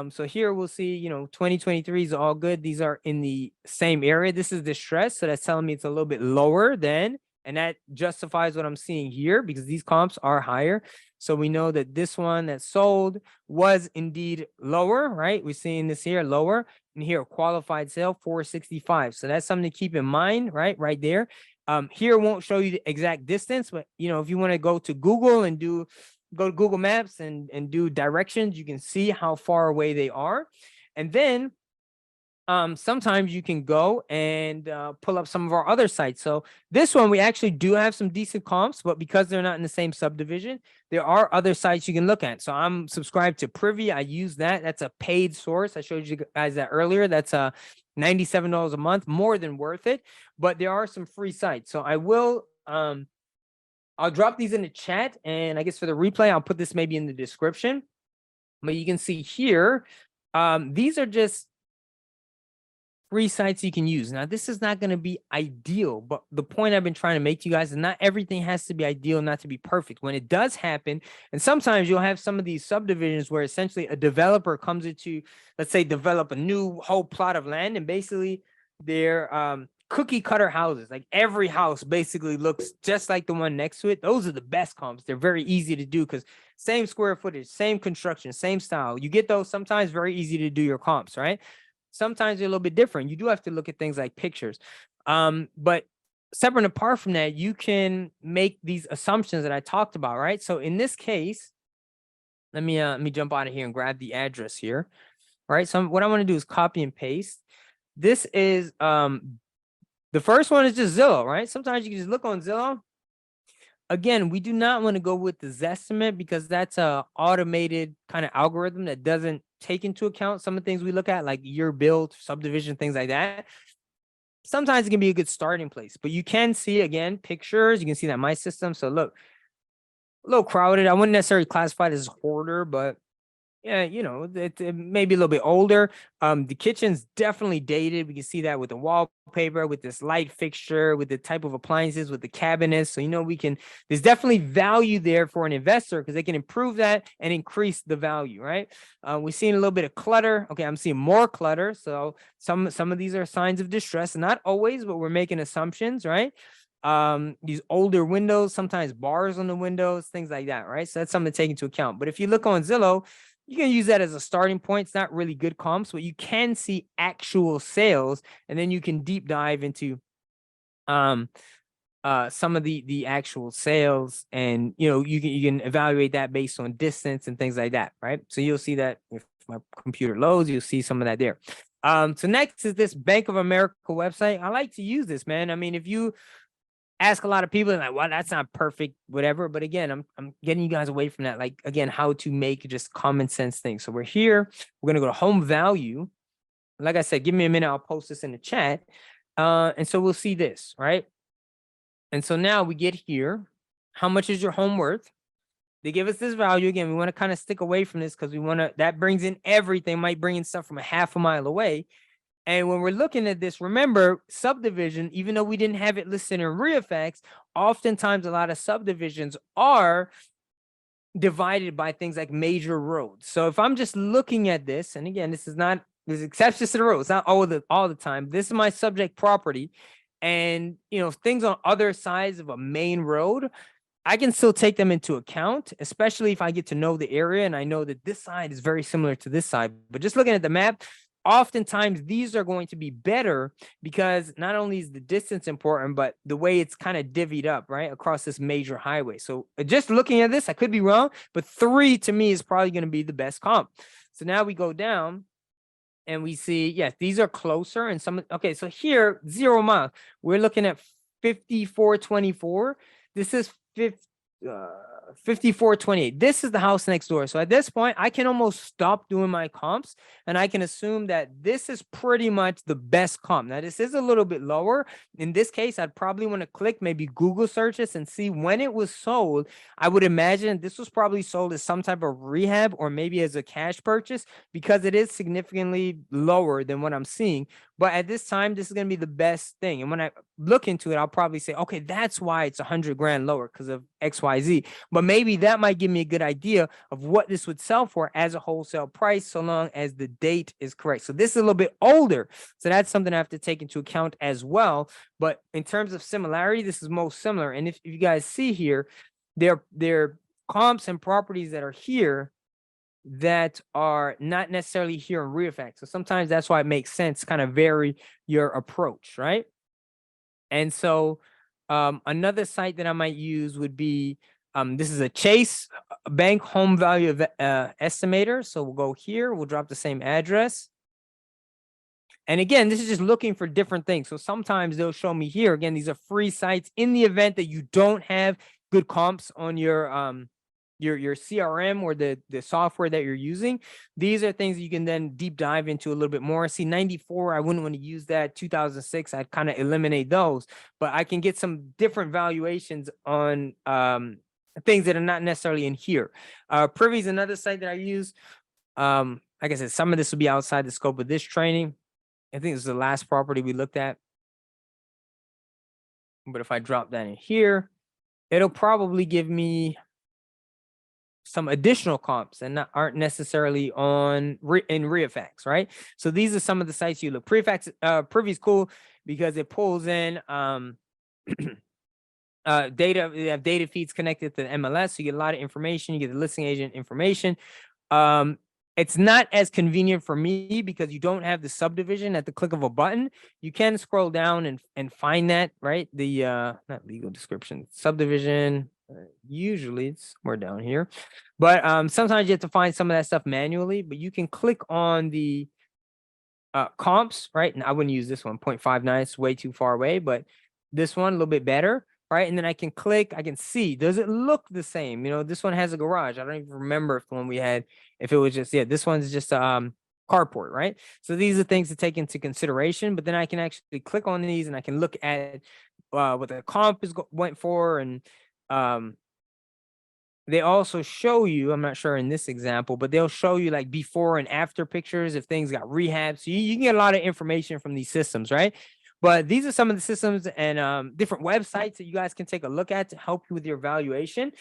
Speaker 1: So here we'll see, 2023 is all good. These are in the same area. This is distressed, so that's telling me it's a little bit lower than, and that justifies what I'm seeing here because these comps are higher. So we know that this one that sold was indeed lower, right? We're seeing this here lower, and here qualified sale 465. So that's something to keep in mind, right there. Here won't show you the exact distance, but if you want to go to Google and go to Google Maps and do directions, you can see how far away they are. And then sometimes you can go and pull up some of our other sites. So this one, we actually do have some decent comps, but because they're not in the same subdivision, there are other sites you can look at. So I'm subscribed to Privy. I use that. That's a paid source. I showed you guys that earlier. That's $97 a month, more than worth it. But there are some free sites. So I will, I'll drop these in the chat. And I guess for the replay, I'll put this maybe in the description. But you can see here, these are just free sites you can use. Now, this is not going to be ideal, but the point I've been trying to make to you guys is not everything has to be ideal, not to be perfect. When it does happen, and sometimes you'll have some of these subdivisions where essentially a developer comes into, let's say, develop a new whole plot of land, and basically they're cookie cutter houses. Like every house basically looks just like the one next to it. Those are the best comps. They're very easy to do because same square footage, same construction, same style. You get those sometimes very easy to do your comps, right? Sometimes they're a little bit different. You do have to look at things like pictures. But separate and apart from that, you can make these assumptions that I talked about, right? So in this case, let me jump out of here and grab the address here. All right. So what I want to do is copy and paste. This is the first one is just Zillow, right? Sometimes you can just look on Zillow. Again, we do not want to go with the Zestimate because that's a automated kind of algorithm that doesn't take into account some of the things we look at, like year build, subdivision, things like that. Sometimes it can be a good starting place, but you can see, again, pictures. You can see that my system. So look, a little crowded. I wouldn't necessarily classify it as hoarder, but yeah, it may be a little bit older. The kitchen's definitely dated. We can see that with the wallpaper, with this light fixture, with the type of appliances, with the cabinets. So, there's definitely value there for an investor because they can improve that and increase the value, right? We're seeing a little bit of clutter. Okay, I'm seeing more clutter. So some of these are signs of distress. Not always, but we're making assumptions, right? these older windows, sometimes bars on the windows, things like that, right? So that's something to take into account. But if you look on Zillow, you can use that as a starting point. It's not really good comps, but you can see actual sales, and then you can deep dive into some of the actual sales, and you can evaluate that based on distance and things like that, right? So you'll see that if my computer loads, you'll see some of that there. So next is this Bank of America website. I like to use this, man. I mean, if you ask a lot of people, like, well, that's not perfect, whatever. But again, I'm getting you guys away from that. Like, again, how to make just common sense things. So we're here. We're gonna go to home value. Like I said, give me a minute. I'll post this in the chat. And so we'll see this, right? And so now we get here. How much is your home worth? They give us this value. Again, we want to kind of stick away from this because we want to, that brings in everything, might bring in stuff from a half a mile away. And when we're looking at this, remember, subdivision, even though we didn't have it listed in REIFax, oftentimes a lot of subdivisions are divided by things like major roads. So if I'm just looking at this, and again, this is not, there's exceptions to the rule. It's not all the time. This is my subject property. And, things on other sides of a main road, I can still take them into account, especially if I get to know the area and I know that this side is very similar to this side. But just looking at the map, oftentimes these are going to be better because not only is the distance important, but the way it's kind of divvied up, right, across this major highway. So just looking at this, I could be wrong, but 3 to me is probably going to be the best comp. So now we go down and we see, yes, these are closer and some, okay, so here, 0 mile, we're looking at 5424. This is 5428. This is the house next door. So at this point, I can almost stop doing my comps and I can assume that this is pretty much the best comp. Now, this is a little bit lower. In this case, I'd probably want to click, maybe Google search this and see when it was sold. I would imagine this was probably sold as some type of rehab or maybe as a cash purchase because it is significantly lower than what I'm seeing. But at this time, this is going to be the best thing. And when I look into it, I'll probably say, okay, that's why it's 100 grand lower because of XYZ. But maybe that might give me a good idea of what this would sell for as a wholesale price, so long as the date is correct. So this is a little bit older. So that's something I have to take into account as well. But in terms of similarity, this is most similar. And if you guys see here, there are comps and properties that are here that are not necessarily here in REIFax. So sometimes that's why it makes sense to kind of vary your approach, right? And so another site that I might use would be, this is a Chase Bank home value estimator. So we'll go here, we'll drop the same address. And again, this is just looking for different things. So sometimes they'll show me here, again, these are free sites in the event that you don't have good comps on your CRM or the software that you're using. These are things that you can then deep dive into a little bit more. See, 94, I wouldn't want to use that. 2006, I'd kind of eliminate those, but I can get some different valuations on things that are not necessarily in here. Privy is another site that I use. Like I said, some of this will be outside the scope of this training. I think this is the last property we looked at. But if I drop that in here, it'll probably give me some additional comps and aren't necessarily in REIFax, right? So these are some of the sites you look. Privy is cool because it pulls in data. They have data feeds connected to the MLS, so you get a lot of information. You get the listing agent information. It's not as convenient for me because you don't have the subdivision at the click of a button. You can scroll down and find that, right? The not legal description, subdivision. Usually it's somewhere down here, but sometimes you have to find some of that stuff manually. But you can click on the comps, right? And I wouldn't use this one, 0.59. It's way too far away, but this one a little bit better. Right, and then I can click, I can see, does it look the same? This one has a garage. I don't even remember if the one we had, if it was just, yeah, this one's just carport, right? So these are things to take into consideration, but then I can actually click on these and I can look at what the comp went for. And they also show you, I'm not sure in this example, but they'll show you like before and after pictures if things got rehabbed. So you can get a lot of information from these systems, right? But these are some of the systems and different websites that you guys can take a look at to help you with your valuation.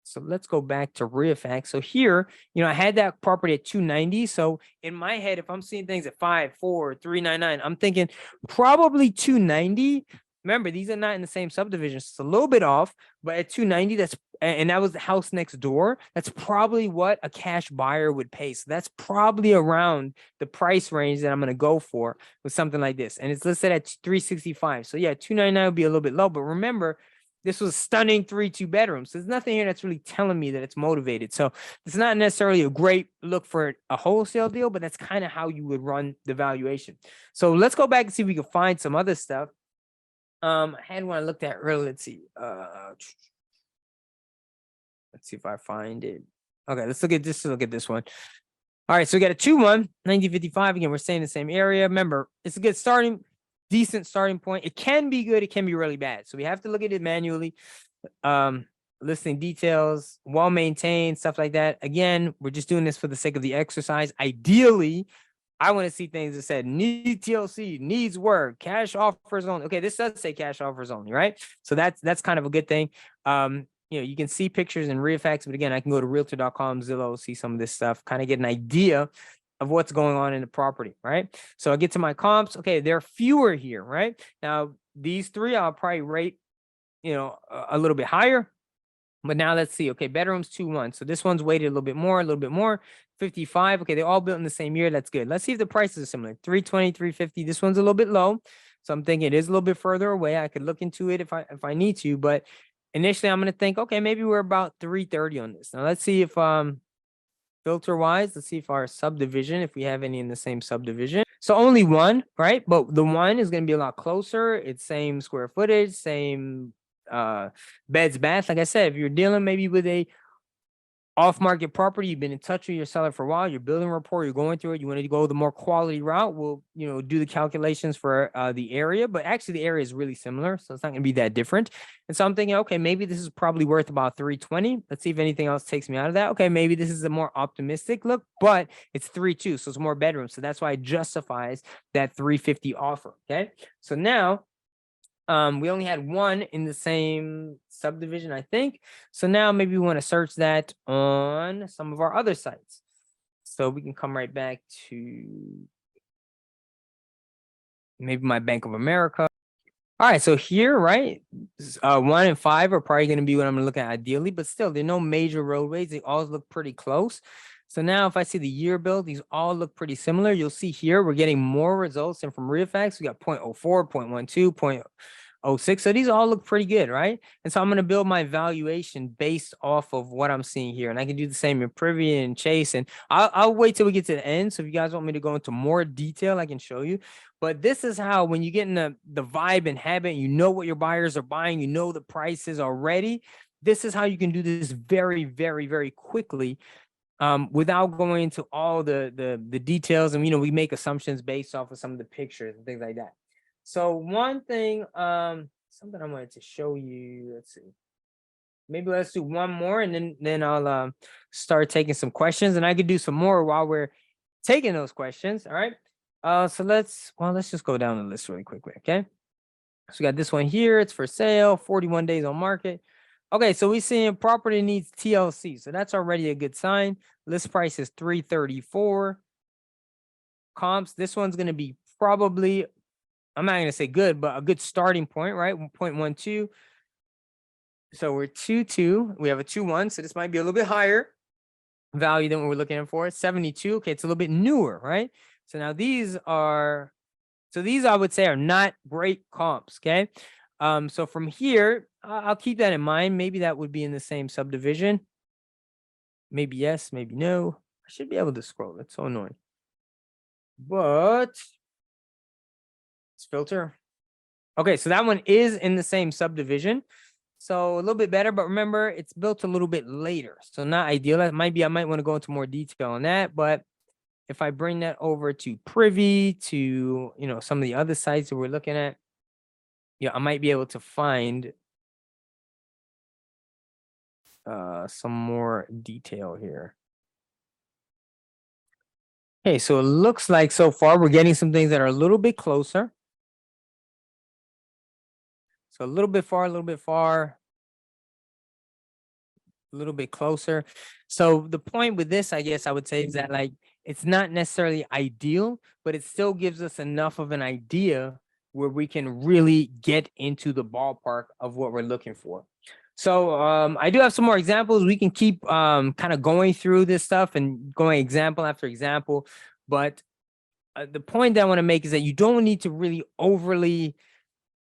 Speaker 1: So let's go back to RealFact. So here, I had that property at 290. So in my head, if I'm seeing things at 5, 4, 399, I'm thinking probably 290. Remember, these are not in the same subdivision. So it's a little bit off, but at 290, and that was the house next door. That's probably what a cash buyer would pay. So that's probably around the price range that I'm going to go for with something like this. And it's listed at 365. So yeah, 299 would be a little bit low, but remember, this was stunning 3-2 bedrooms. So there's nothing here that's really telling me that it's motivated. So it's not necessarily a great look for a wholesale deal, but that's kind of how you would run the valuation. So let's go back and see if we can find some other stuff. I had one I looked at earlier. Let's see. Let's see if I find it. Okay, let's look at this. Look at this one. All right, so we got a 2-1, 1955. Again, we're staying in the same area. Remember, it's a good decent starting point. It can be good, it can be really bad. So we have to look at it manually. Listing details, well maintained, stuff like that. Again, we're just doing this for the sake of the exercise. Ideally, I want to see things that said need TLC, needs work, cash offers only. Okay, this does say cash offers only, right? So that's kind of a good thing. You can see pictures in RealFacts, but again, I can go to realtor.com, Zillow, see some of this stuff, kind of get an idea of what's going on in the property, right? So I get to my comps. Okay, there are fewer here, right? Now, these three I'll probably rate, a little bit higher. But now let's see. Okay, bedrooms 2-1. So this one's weighted a little bit more, 55. Okay, they're all built in the same year. That's good. Let's see if the prices are similar. 320, 350. This one's a little bit low. So I'm thinking it is a little bit further away. I could look into it if I need to, but initially I'm going to think, okay, maybe we're about 330 on this. Now let's see if filter wise, let's see if our subdivision, if we have any in the same subdivision. So only one, right? But the one is going to be a lot closer. It's same square footage, same beds, baths. Like I said, if you're dealing maybe with a off-market property, you've been in touch with your seller for a while, you're building a rapport, you're going through it, you want to go the more quality route, we'll do the calculations for the area, but actually the area is really similar, so it's not going to be that different. And so I'm thinking, okay, maybe this is probably worth about 320. Let's see if anything else takes me out of that. Okay, maybe this is a more optimistic look, but it's 3.2, so it's more bedrooms, so that's why it justifies that 350 offer. Okay, so now we only had one in the same subdivision, I think. So now maybe we want to search that on some of our other sites. So we can come right back to maybe my Bank of America. All right, so here, right, 1 and 5 are probably going to be what I'm going to look at ideally, but still, there are no major roadways. They all look pretty close. So now if I see the year build, these all look pretty similar. You'll see here, we're getting more results than from RealFacts. We got 0.04, 0.12, 0.06. So these all look pretty good, right? And so I'm going to build my valuation based off of what I'm seeing here. And I can do the same in Privy and Chase. And I'll wait till we get to the end. So if you guys want me to go into more detail, I can show you. But this is how, when you get in the vibe and habit, you know what your buyers are buying, you know the prices already. This is how you can do this very, very, very quickly, without going into all the details. And we make assumptions based off of some of the pictures and things like that. So one thing, something I wanted to show you. Let's see. Maybe let's do one more, and then I'll start taking some questions, and I could do some more while we're taking those questions. All right. So let's just go down the list really quickly. Okay. So we got this one here. It's for sale, 41 days on market. Okay, so we're seeing property needs TLC. So that's already a good sign. List price is 334. Comps, this one's going to be probably, I'm not going to say good, but a good starting point, right? 1.12. So we're 2.2. We have a 2.1. So this might be a little bit higher value than what we're looking for. 72. Okay, it's a little bit newer, right? So now these I would say are not great comps. Okay. So from here, I'll keep that in mind. Maybe that would be in the same subdivision. Maybe yes, maybe no. I should be able to scroll. It's so annoying. But let's filter. Okay, so that one is in the same subdivision. So a little bit better, but remember, it's built a little bit later. So not ideal. That might be, I might want to go into more detail on that. But if I bring that over to Privy, to some of the other sites that we're looking at, I might be able to find some more detail here. Okay, so it looks like so far we're getting some things that are a little bit closer. So a little bit far, a little bit far. a little bit closer. So the point with this, I guess I would say, is that like it's not necessarily ideal, but it still gives us enough of an idea where we can really get into the ballpark of what we're looking for. So I do have some more examples. We can keep kind of going through this stuff and going example after example. But the point that I want to make is that you don't need to really overly.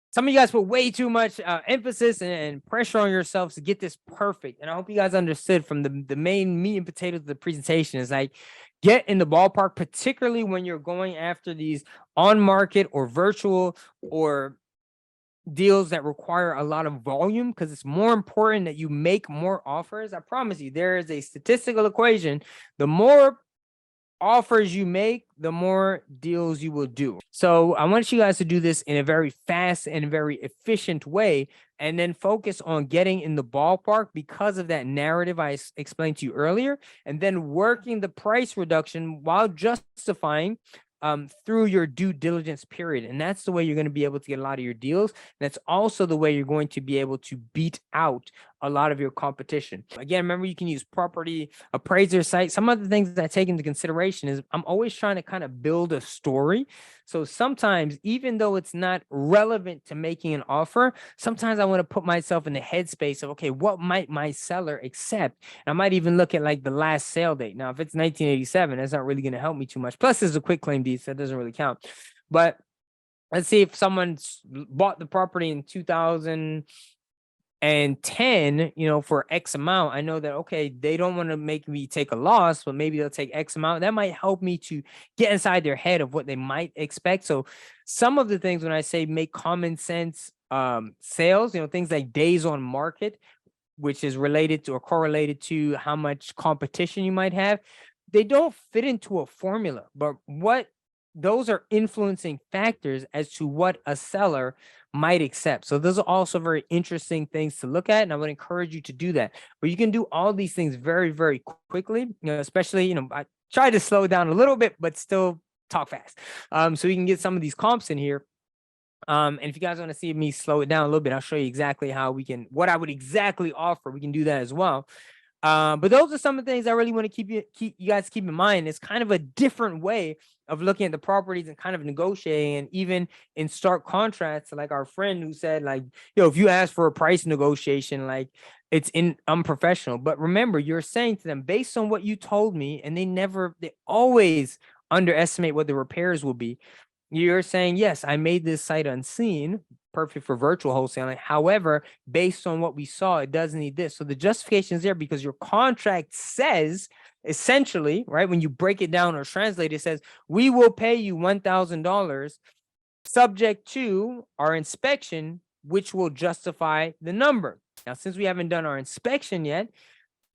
Speaker 1: Some of you guys put way too much emphasis and pressure on yourselves to get this perfect. And I hope you guys understood from the main meat and potatoes of the presentation is like get in the ballpark, particularly when you're going after these on market or virtual or deals that require a lot of volume, because it's more important that you make more offers. I promise you, there is a statistical equation. The more offers you make, the more deals you will do. So I want you guys to do this in a very fast and very efficient way, and then focus on getting in the ballpark because of that narrative I explained to you earlier, and then working the price reduction while justifying through your due diligence period. And that's the way you're going to be able to get a lot of your deals. That's also the way you're going to be able to beat out a lot of your competition. Again, remember, you can use property appraiser sites. Some other things that I take into consideration is I'm always trying to kind of build a story. So sometimes, even though it's not relevant to making an offer, sometimes I want to put myself in the headspace of, okay, what might my seller accept? And I might even look at like the last sale date. Now, if it's 1987, that's not really going to help me too much. Plus, there's a quick claim deed, so that doesn't really count. But let's see if someone bought the property in 2010, for X amount. I know that, okay, they don't want to make me take a loss, but maybe they'll take X amount. That might help me to get inside their head of what they might expect. So some of the things when I say make common sense sales, things like days on market, which is related to or correlated to how much competition you might have, they don't fit into a formula, but those are influencing factors as to what a seller might accept. So those are also very interesting things to look at, and I would encourage you to do that. But you can do all these things very, very quickly, especially, I try to slow down a little bit, but still talk fast. So we can get some of these comps in here. And if you guys want to see me slow it down a little bit, I'll show you exactly what I would exactly offer. We can do that as well. But those are some of the things I really want to keep you guys keep in mind. It's kind of a different way of looking at the properties and kind of negotiating, and even in stark contrast to like our friend who said, like, if you ask for a price negotiation, like it's unprofessional. But remember, you're saying to them based on what you told me, and they always underestimate what the repairs will be. You're saying, yes, I made this site unseen, perfect for virtual wholesaling. However, based on what we saw, it does need this. So the justification is there because your contract says, essentially, right, when you break it down or translate, it says, we will pay you $1,000 subject to our inspection, which will justify the number. Now, since we haven't done our inspection yet,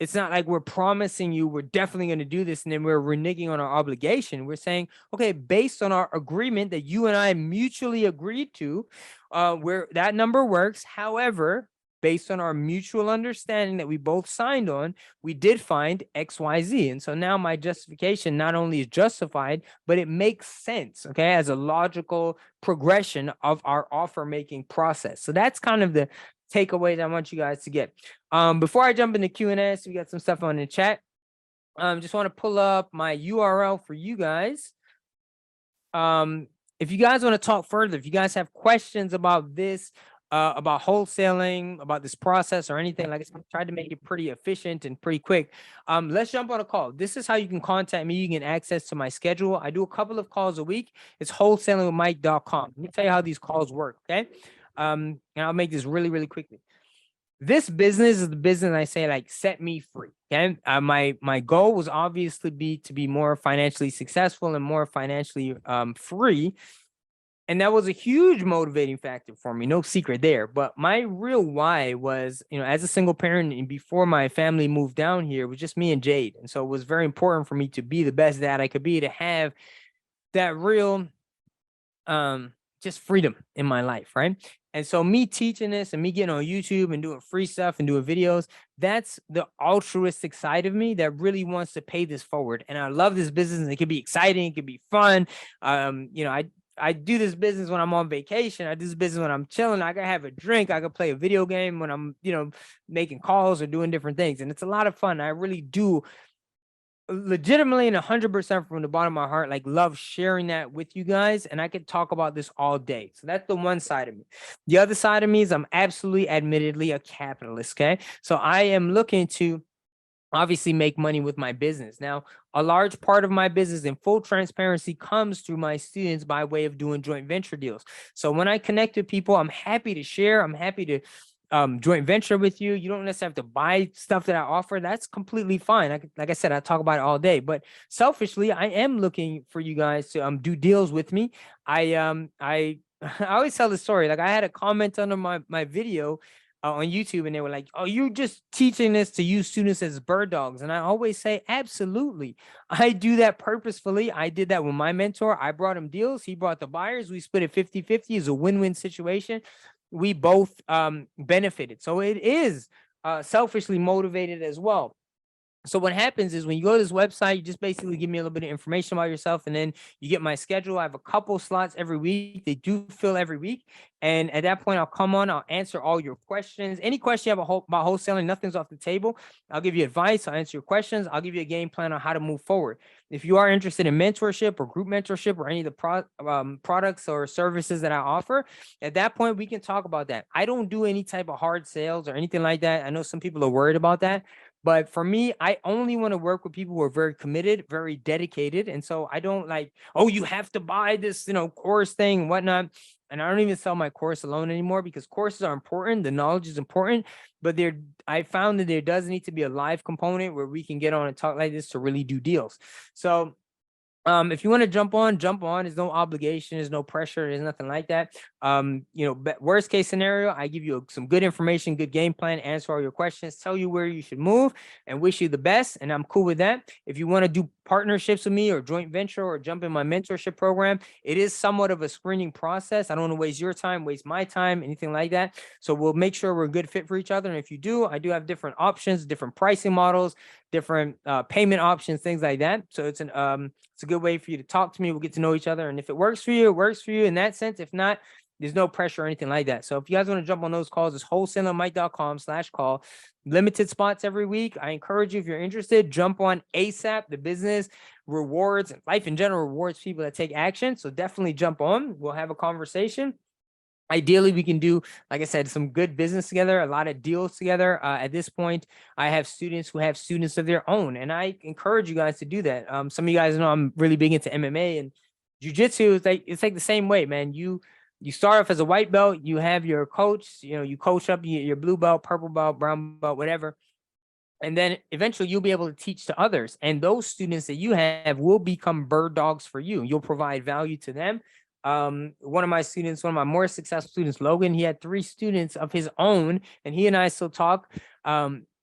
Speaker 1: it's not like we're promising you we're definitely going to do this and then we're reneging on our obligation. We're saying, okay, based on our agreement that you and I mutually agreed to, where that number works. However, based on our mutual understanding that we both signed on, we did find XYZ. And so now my justification not only is justified, but it makes sense, okay, as a logical progression of our offer making process. So that's kind of the takeaways I want you guys to get. Before I jump into Q&A, so we got some stuff on the chat. Just want to pull up my URL for you guys. If you guys want to talk further, if you guys have questions about this, about wholesaling, about this process or anything, like I said, I tried to make it pretty efficient and pretty quick. Let's jump on a call. This is how you can contact me. You can get access to my schedule. I do a couple of calls a week. It's wholesalingwithmike.com. Let me tell you how these calls work, okay? And I'll make this really, really quickly. This business is the business I say, like, set me free. Okay. My goal was obviously to be more financially successful and more financially free. And that was a huge motivating factor for me. No secret there. But my real why was, as a single parent and before my family moved down here, it was just me and Jade. And so it was very important for me to be the best dad I could be, to have that real just freedom in my life, right? And so me teaching this and me getting on YouTube and doing free stuff and doing videos, that's the altruistic side of me that really wants to pay this forward. And I love this business. And it could be exciting. It could be fun. I I do this business when I'm on vacation. I do this business when I'm chilling. I can have a drink. I can play a video game when I'm, making calls or doing different things. And it's a lot of fun. I really do legitimately and 100% from the bottom of my heart, like, love sharing that with you guys. And I could talk about this all day. So that's the one side of me. The other side of me is I'm absolutely admittedly a capitalist. Okay. So I am looking to obviously make money with my business. Now, a large part of my business in full transparency comes through my students by way of doing joint venture deals. So when I connect with people, I'm happy to share. I'm happy to joint venture with you. You don't necessarily have to buy stuff that I offer. That's completely fine. Like I said, I talk about it all day, but selfishly, I am looking for you guys to do deals with me. I I always tell the story. Like, I had a comment under my video on YouTube, and they were like, "Oh, you're just teaching this to use students as bird dogs." And I always say, absolutely. I do that purposefully. I did that with my mentor. I brought him deals. He brought the buyers. We split it 50-50. It's a win-win situation. We both benefited. So it is selfishly motivated as well. So what happens is when you go to this website, you just basically give me a little bit of information about yourself, and then you get my schedule. I have a couple slots every week. They do fill every week. And at that point, I'll come on, I'll answer all your questions. Any question you have about wholesaling, nothing's off the table. I'll give you advice. I'll answer your questions. I'll give you a game plan on how to move forward. If you are interested in mentorship or group mentorship or any of the products or services that I offer, at that point, we can talk about that. I don't do any type of hard sales or anything like that. I know some people are worried about that. But for me, I only want to work with people who are very committed, very dedicated. And so I don't like, oh, you have to buy this, course thing and whatnot. And I don't even sell my course alone anymore, because courses are important. The knowledge is important, but I found that there does need to be a live component where we can get on and talk like this to really do deals. So if you want to jump on, There's no obligation. There's no pressure. There's nothing like that. Worst case scenario, I give you some good information, good game plan, answer all your questions, tell you where you should move, and wish you the best. And I'm cool with that. If you want to do partnerships with me or joint venture or jump in my mentorship program, it is somewhat of a screening process. I don't want to waste your time, waste my time, anything like that. So we'll make sure we're a good fit for each other. And if you do, I do have different options, different pricing models, different payment options, things like that. So it's a good way for you to talk to me. We'll get to know each other. And if it works for you, it works for you in that sense. If not, there's no pressure or anything like that. So if you guys want to jump on those calls, it's wholesalermike.com/call. Limited spots every week. I encourage you, if you're interested, jump on ASAP. The business rewards and life in general rewards people that take action. So definitely jump on. We'll have a conversation. Ideally, we can do, like I said, some good business together, a lot of deals together. At this point, I have students who have students of their own, and I encourage you guys to do that. Some of you guys know I'm really big into MMA and jiu-jitsu. It's like the same way, man. You start off as a white belt, you have your coach, you coach up your blue belt, purple belt, brown belt, whatever. And then eventually you'll be able to teach to others. And those students that you have will become bird dogs for you. You'll provide value to them. One of my more successful students, Logan, he had 3 students of his own, and he and I still talk.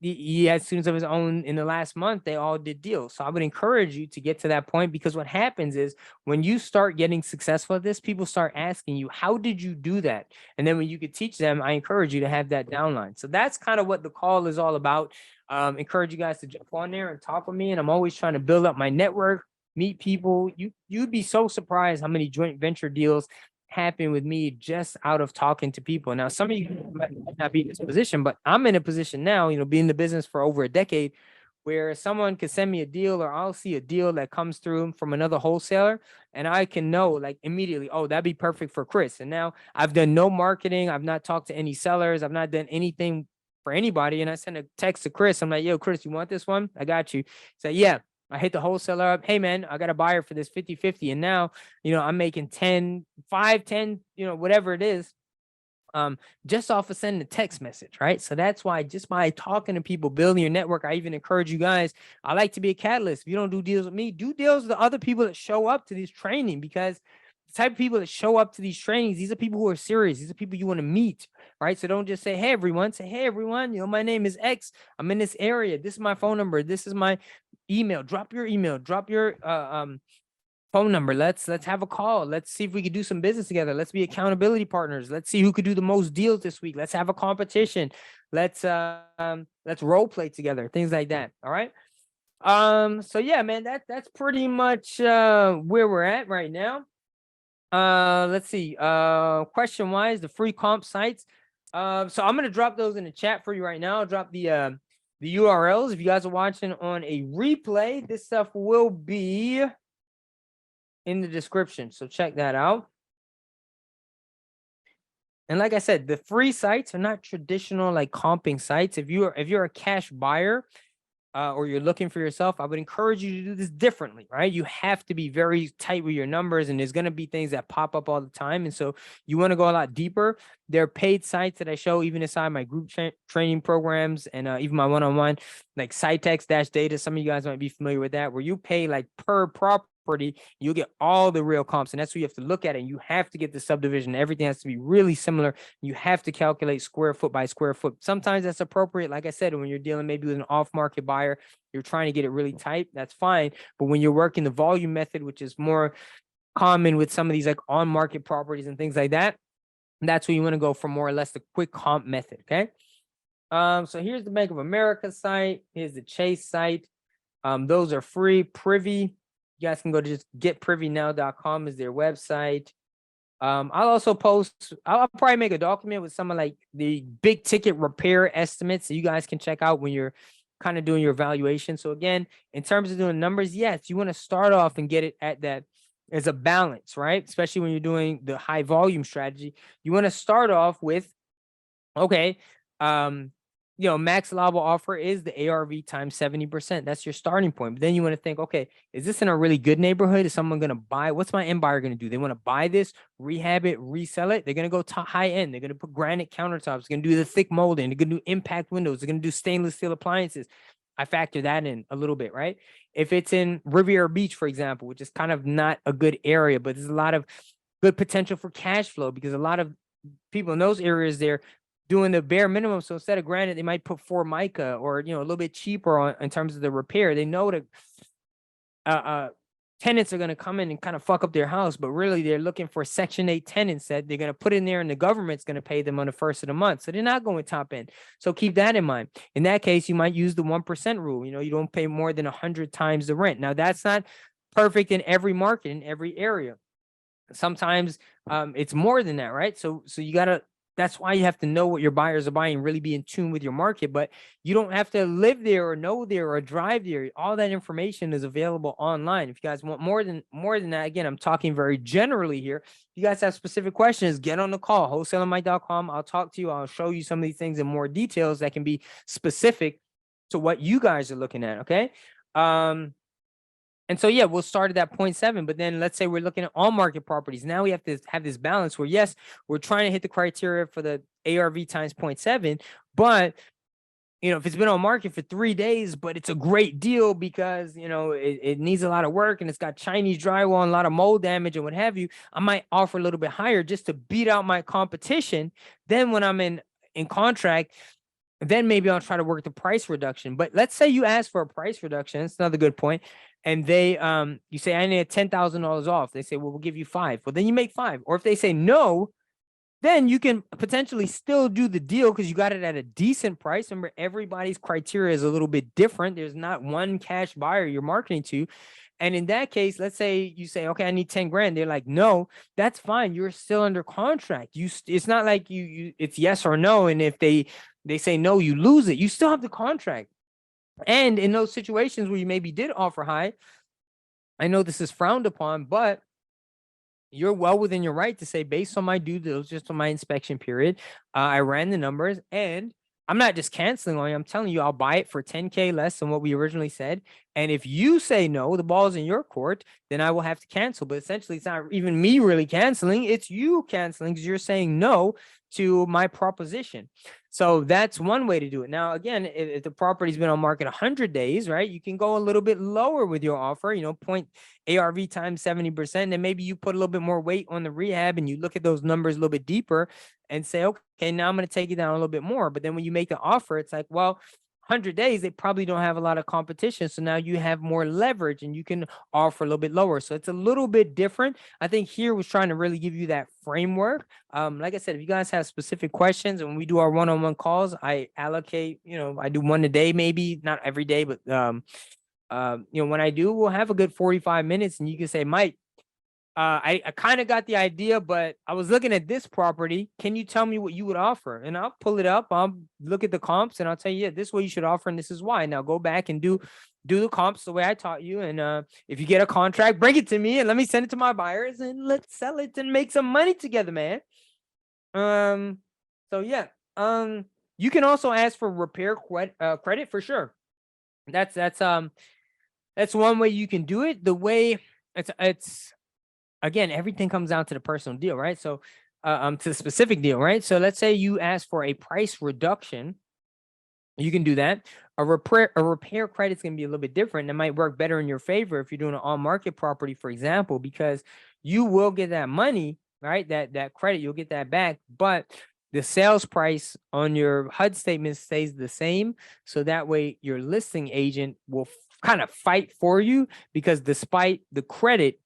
Speaker 1: He had students of his own in the last month. They all did deals. So I would encourage you to get to that point, because what happens is when you start getting successful at this, people start asking you, how did you do that? And then when you could teach them, I encourage you to have that downline. So that's kind of what the call is all about. Encourage you guys to jump on there and talk with me. And I'm always trying to build up my network, meet people. You'd be so surprised how many joint venture deals happen with me just out of talking to people. Now, some of you might not be in this position, but I'm in a position now, being in the business for over a decade, where someone could send me a deal, or I'll see a deal that comes through from another wholesaler, and I can know like immediately, oh, that'd be perfect for Chris. And now I've done no marketing. I've not talked to any sellers. I've not done anything for anybody. And I send a text to Chris. I'm like, yo, Chris, you want this one? I got you. Say, yeah. I hit the wholesaler up. Hey, man, I got a buyer for this 50-50. And now, I'm making 10, 5, 10, whatever it is, just off of sending a text message, right? So that's why just by talking to people, building your network, I even encourage you guys, I like to be a catalyst. If you don't do deals with me, do deals with the other people that show up to this training, because the type of people that show up to these trainings, these are people who are serious. These are people you want to meet, right? So don't just say, hey, everyone. Say, hey, everyone, my name is X. I'm in this area. This is my phone number. This is my email. Drop your email. Drop your phone number. Let's have a call. Let's see if we could do some business together. Let's be accountability partners. Let's see who could do the most deals this week. Let's have a competition. Let's role play together. Things like that. All right. So yeah, man, that's pretty much where we're at right now. Let's see. Question wise, the free comp sites. So I'm gonna drop those in the chat for you right now. I'll drop the URLs. If you guys are watching on a replay, this stuff will be in the description. So check that out. And like I said, the free sites are not traditional like comping sites. If you're a cash buyer, or you're looking for yourself, I would encourage you to do this differently, right? You have to be very tight with your numbers, and there's going to be things that pop up all the time. And so you want to go a lot deeper. There are paid sites that I show even inside my group training programs and even my one-on-one, like Sitex-Data. Some of you guys might be familiar with that, where you pay like per property, you get all the real comps. And that's what you have to look at. And you have to get the subdivision. Everything has to be really similar. You have to calculate square foot by square foot. Sometimes that's appropriate. Like I said, when you're dealing maybe with an off-market buyer, you're trying to get it really tight, that's fine. But when you're working the volume method, which is more common with some of these like on-market properties and things like that, that's where you want to go for more or less the quick comp method, okay? So here's the Bank of America site. Here's the Chase site. Those are free. Privy, you guys can go to just getprivynow.com is their website. I'll also post, I'll probably make a document with some of like the big ticket repair estimates that you guys can check out when you're kind of doing your evaluation. So again, in terms of doing numbers, yes, you want to start off and get it at that as a balance, right? Especially when you're doing the high volume strategy. You want to start off with, okay, max allowable offer is the ARV times 70%. That's your starting point. But then you want to think, okay, is this in a really good neighborhood? Is someone going to buy? What's my end buyer going to do? They want to buy this, rehab it, resell it. They're going to go high end. They're going to put granite countertops. They're going to do the thick molding. They're going to do impact windows. They're going to do stainless steel appliances. I factor that in a little bit, right? If it's in Riviera Beach, for example, which is kind of not a good area, but there's a lot of good potential for cash flow because a lot of people in those areas, they're doing the bare minimum. So instead of granite, they might put Formica or, a little bit cheaper in terms of the repair. They know that tenants are going to come in and kind of fuck up their house, but really they're looking for Section 8 tenants that they're going to put in there and the government's going to pay them on the first of the month. So they're not going top end. So keep that in mind. In that case, you might use the 1% rule. You don't pay more than 100 times the rent. Now that's not perfect in every market, in every area. Sometimes it's more than that, right? So you got to, that's why you have to know what your buyers are buying, really be in tune with your market, but you don't have to live there or know there or drive there. All that information is available online. If you guys want more than that, again, I'm talking very generally here. If you guys have specific questions, get on the call, wholesalemike.com. I'll talk to you. I'll show you some of these things in more details that can be specific to what you guys are looking at. Okay. And so, yeah, we'll start at that 0.7, but then let's say we're looking at all market properties. Now we have to have this balance where, yes, we're trying to hit the criteria for the ARV times 0.7, but, if it's been on market for 3 days, but it's a great deal because, it needs a lot of work and it's got Chinese drywall and a lot of mold damage and what have you, I might offer a little bit higher just to beat out my competition. Then when I'm in contract, then maybe I'll try to work the price reduction. But let's say you ask for a price reduction. It's another good point. And they, you say, I need $10,000 off. They say, well, we'll give you 5. Well, then you make 5. Or if they say no, then you can potentially still do the deal because you got it at a decent price. Remember, everybody's criteria is a little bit different. There's not one cash buyer you're marketing to. And in that case, let's say you say, okay, I need 10 grand. They're like, no, that's fine. You're still under contract. It's not like it's yes or no. And if they say no, you lose it. You still have the contract. And in those situations where you maybe did offer high, I know this is frowned upon, but you're well within your right to say, based on my due diligence, just on my inspection period, I ran the numbers and I'm not just canceling on you. I'm telling you, I'll buy it for 10K less than what we originally said. And if you say no, the ball's in your court, then I will have to cancel. But essentially, it's not even me really canceling. It's you canceling because you're saying no to my proposition. So that's one way to do it. Now, again, if the property's been on market 100 days, right, you can go a little bit lower with your offer, point ARV times 70%. And maybe you put a little bit more weight on the rehab and you look at those numbers a little bit deeper and say, okay, now I'm going to take it down a little bit more. But then when you make the offer, it's like, well, 100 days, they probably don't have a lot of competition. So now you have more leverage and you can offer a little bit lower. So it's a little bit different. I think here was trying to really give you that framework. Like I said, if you guys have specific questions and when we do our one-on-one calls, I allocate, I do one a day, maybe not every day, but when I do, we'll have a good 45 minutes and you can say, Mike, I kind of got the idea, but I was looking at this property. Can you tell me what you would offer? And I'll pull it up. I'll look at the comps and I'll tell you, yeah, this is what you should offer, and this is why. Now go back and do the comps the way I taught you. And if you get a contract, bring it to me and let me send it to my buyers and let's sell it and make some money together, man. So yeah. You can also ask for repair credit for sure. That's one way you can do it. The way it's again, everything comes down to the personal deal, right? So, to the specific deal, right? So let's say you ask for a price reduction, you can do that. A repair credit is going to be a little bit different. It might work better in your favor if you're doing an on-market property, for example, because you will get that money, right? That credit, you'll get that back, but the sales price on your HUD statement stays the same. So that way your listing agent will kind of fight for you, because despite the credit,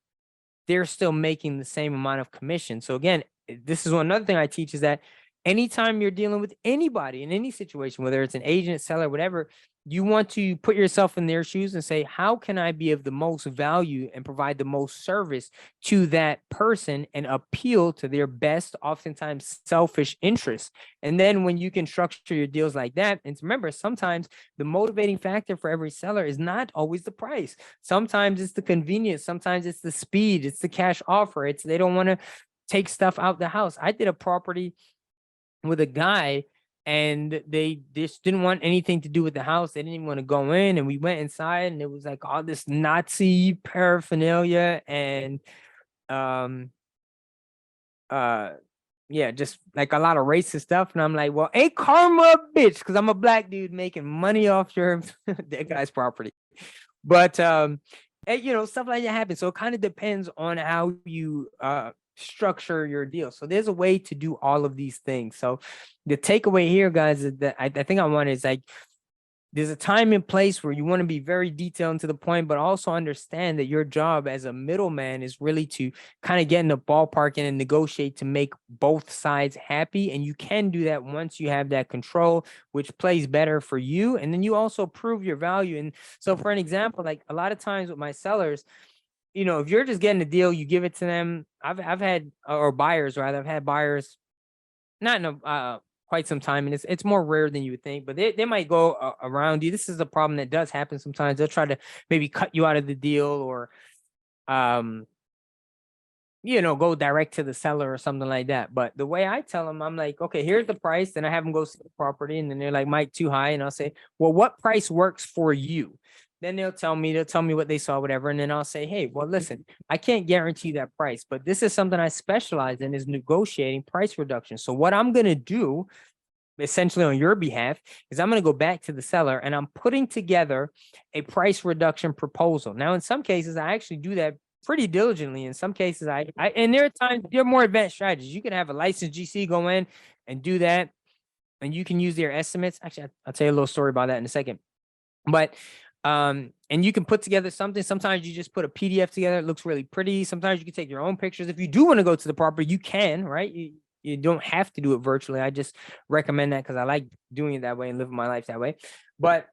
Speaker 1: they're still making the same amount of commission. So again, this is another thing I teach, is that anytime you're dealing with anybody in any situation, whether it's an agent, seller, whatever, you want to put yourself in their shoes and say, how can I be of the most value and provide the most service to that person and appeal to their best, oftentimes selfish interests? And then when you can structure your deals like that, and remember, sometimes the motivating factor for every seller is not always the price. Sometimes it's the convenience. Sometimes it's the speed. It's the cash offer. It's they don't want to take stuff out the house. I did a property with a guy and they just didn't want anything to do with the house. They didn't even want to go in, and we went inside and it was like all this Nazi paraphernalia and yeah, just like a lot of racist stuff. And I'm like, well, ain't karma a bitch, because I'm a black dude making money off your that guy's property. But stuff like that happens. So it kind of depends on how you structure your deal. So there's a way to do all of these things. So the takeaway here, guys, is that I think I want is like, there's a time and place where you want to be very detailed and to the point, but also understand that your job as a middleman is really to kind of get in the ballpark and negotiate to make both sides happy. And you can do that once you have that control, which plays better for you. And then you also prove your value. And so for an example, like a lot of times with my sellers, if you're just getting a deal, you give it to them. I've had, or buyers rather, I've had buyers, not in a quite some time, and it's more rare than you would think, but they might go around you. This is a problem that does happen sometimes. They'll try to maybe cut you out of the deal, or go direct to the seller or something like that. But the way I tell them, I'm like, okay, here's the price. Then I have them go see the property, and then they're like, Mike, too high. And I'll say, well, what price works for you? Then they'll tell me what they saw, whatever. And then I'll say, hey, well, listen, I can't guarantee that price, but this is something I specialize in, is negotiating price reduction. So what I'm going to do essentially on your behalf is I'm going to go back to the seller and I'm putting together a price reduction proposal. Now, in some cases, I actually do that pretty diligently. In some cases, and there are times, there are more advanced strategies. You can have a licensed GC go in and do that, and you can use their estimates. Actually, I'll tell you a little story about that in a second. But and you can put together something. Sometimes you just put a PDF together. It looks really pretty. Sometimes you can take your own pictures. If you do want to go to the property, you can, right? You don't have to do it virtually. I just recommend that because I like doing it that way and living my life that way. But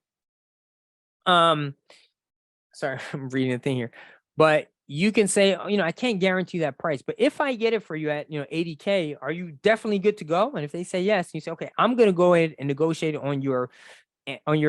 Speaker 1: sorry, I'm reading a thing here. But you can say, I can't guarantee that price, but if I get it for you at, $80K, are you definitely good to go? And if they say yes, you say, okay, I'm going to go ahead and negotiate on your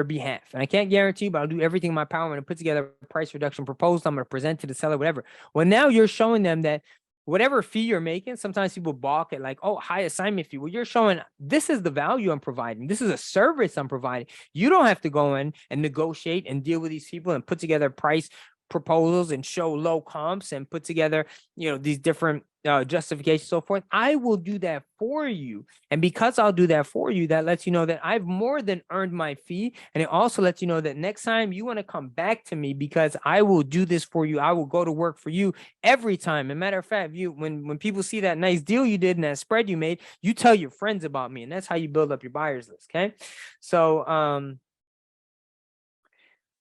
Speaker 1: behalf. And I can't guarantee, but I'll do everything in my power. I'm going to put together a price reduction proposal. I'm going to present to the seller, whatever. Well, now you're showing them that whatever fee you're making, sometimes people balk at like, oh, high assignment fee. Well, you're showing this is the value I'm providing. This is a service I'm providing. You don't have to go in and negotiate and deal with these people and put together price proposals and show low comps and put together, these different justifications, so forth. I will do that for you. And because I'll do that for you, that lets you know that I've more than earned my fee. And it also lets you know that next time you want to come back to me, because I will do this for you. I will go to work for you every time. And matter of fact, when people see that nice deal you did and that spread you made, you tell your friends about me. And that's how you build up your buyers list. Okay. So,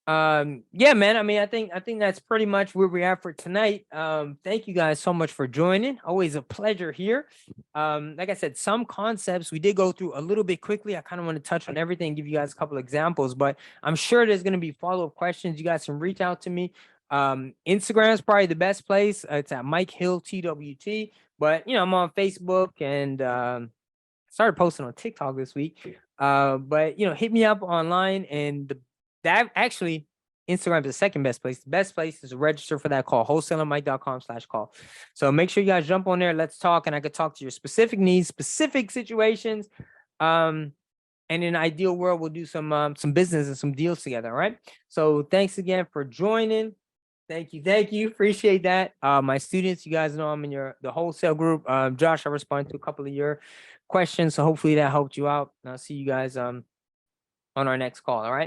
Speaker 1: yeah, man, I mean, I think that's pretty much where we are for tonight. Thank you guys so much for joining. Always a pleasure here. Like I said, some concepts we did go through a little bit quickly. I kind of want to touch on everything, give you guys a couple examples, but I'm sure there's going to be follow-up questions. You guys can reach out to me. Instagram is probably the best place. It's at Mike Hill TWT. But I'm on Facebook and started posting on TikTok this week. But hit me up online, and that actually Instagram is the second best place. The best place is to register for that call, wholesalemike.com/call. So make sure you guys jump on there. Let's talk, and I could talk to your specific needs, specific situations. And in an ideal world, we'll do some business and some deals together. All right. So thanks again for joining. Thank you. Appreciate that. My students, you guys know I'm in the wholesale group. Josh, I responded to a couple of your questions, so hopefully that helped you out. And I'll see you guys on our next call. All right.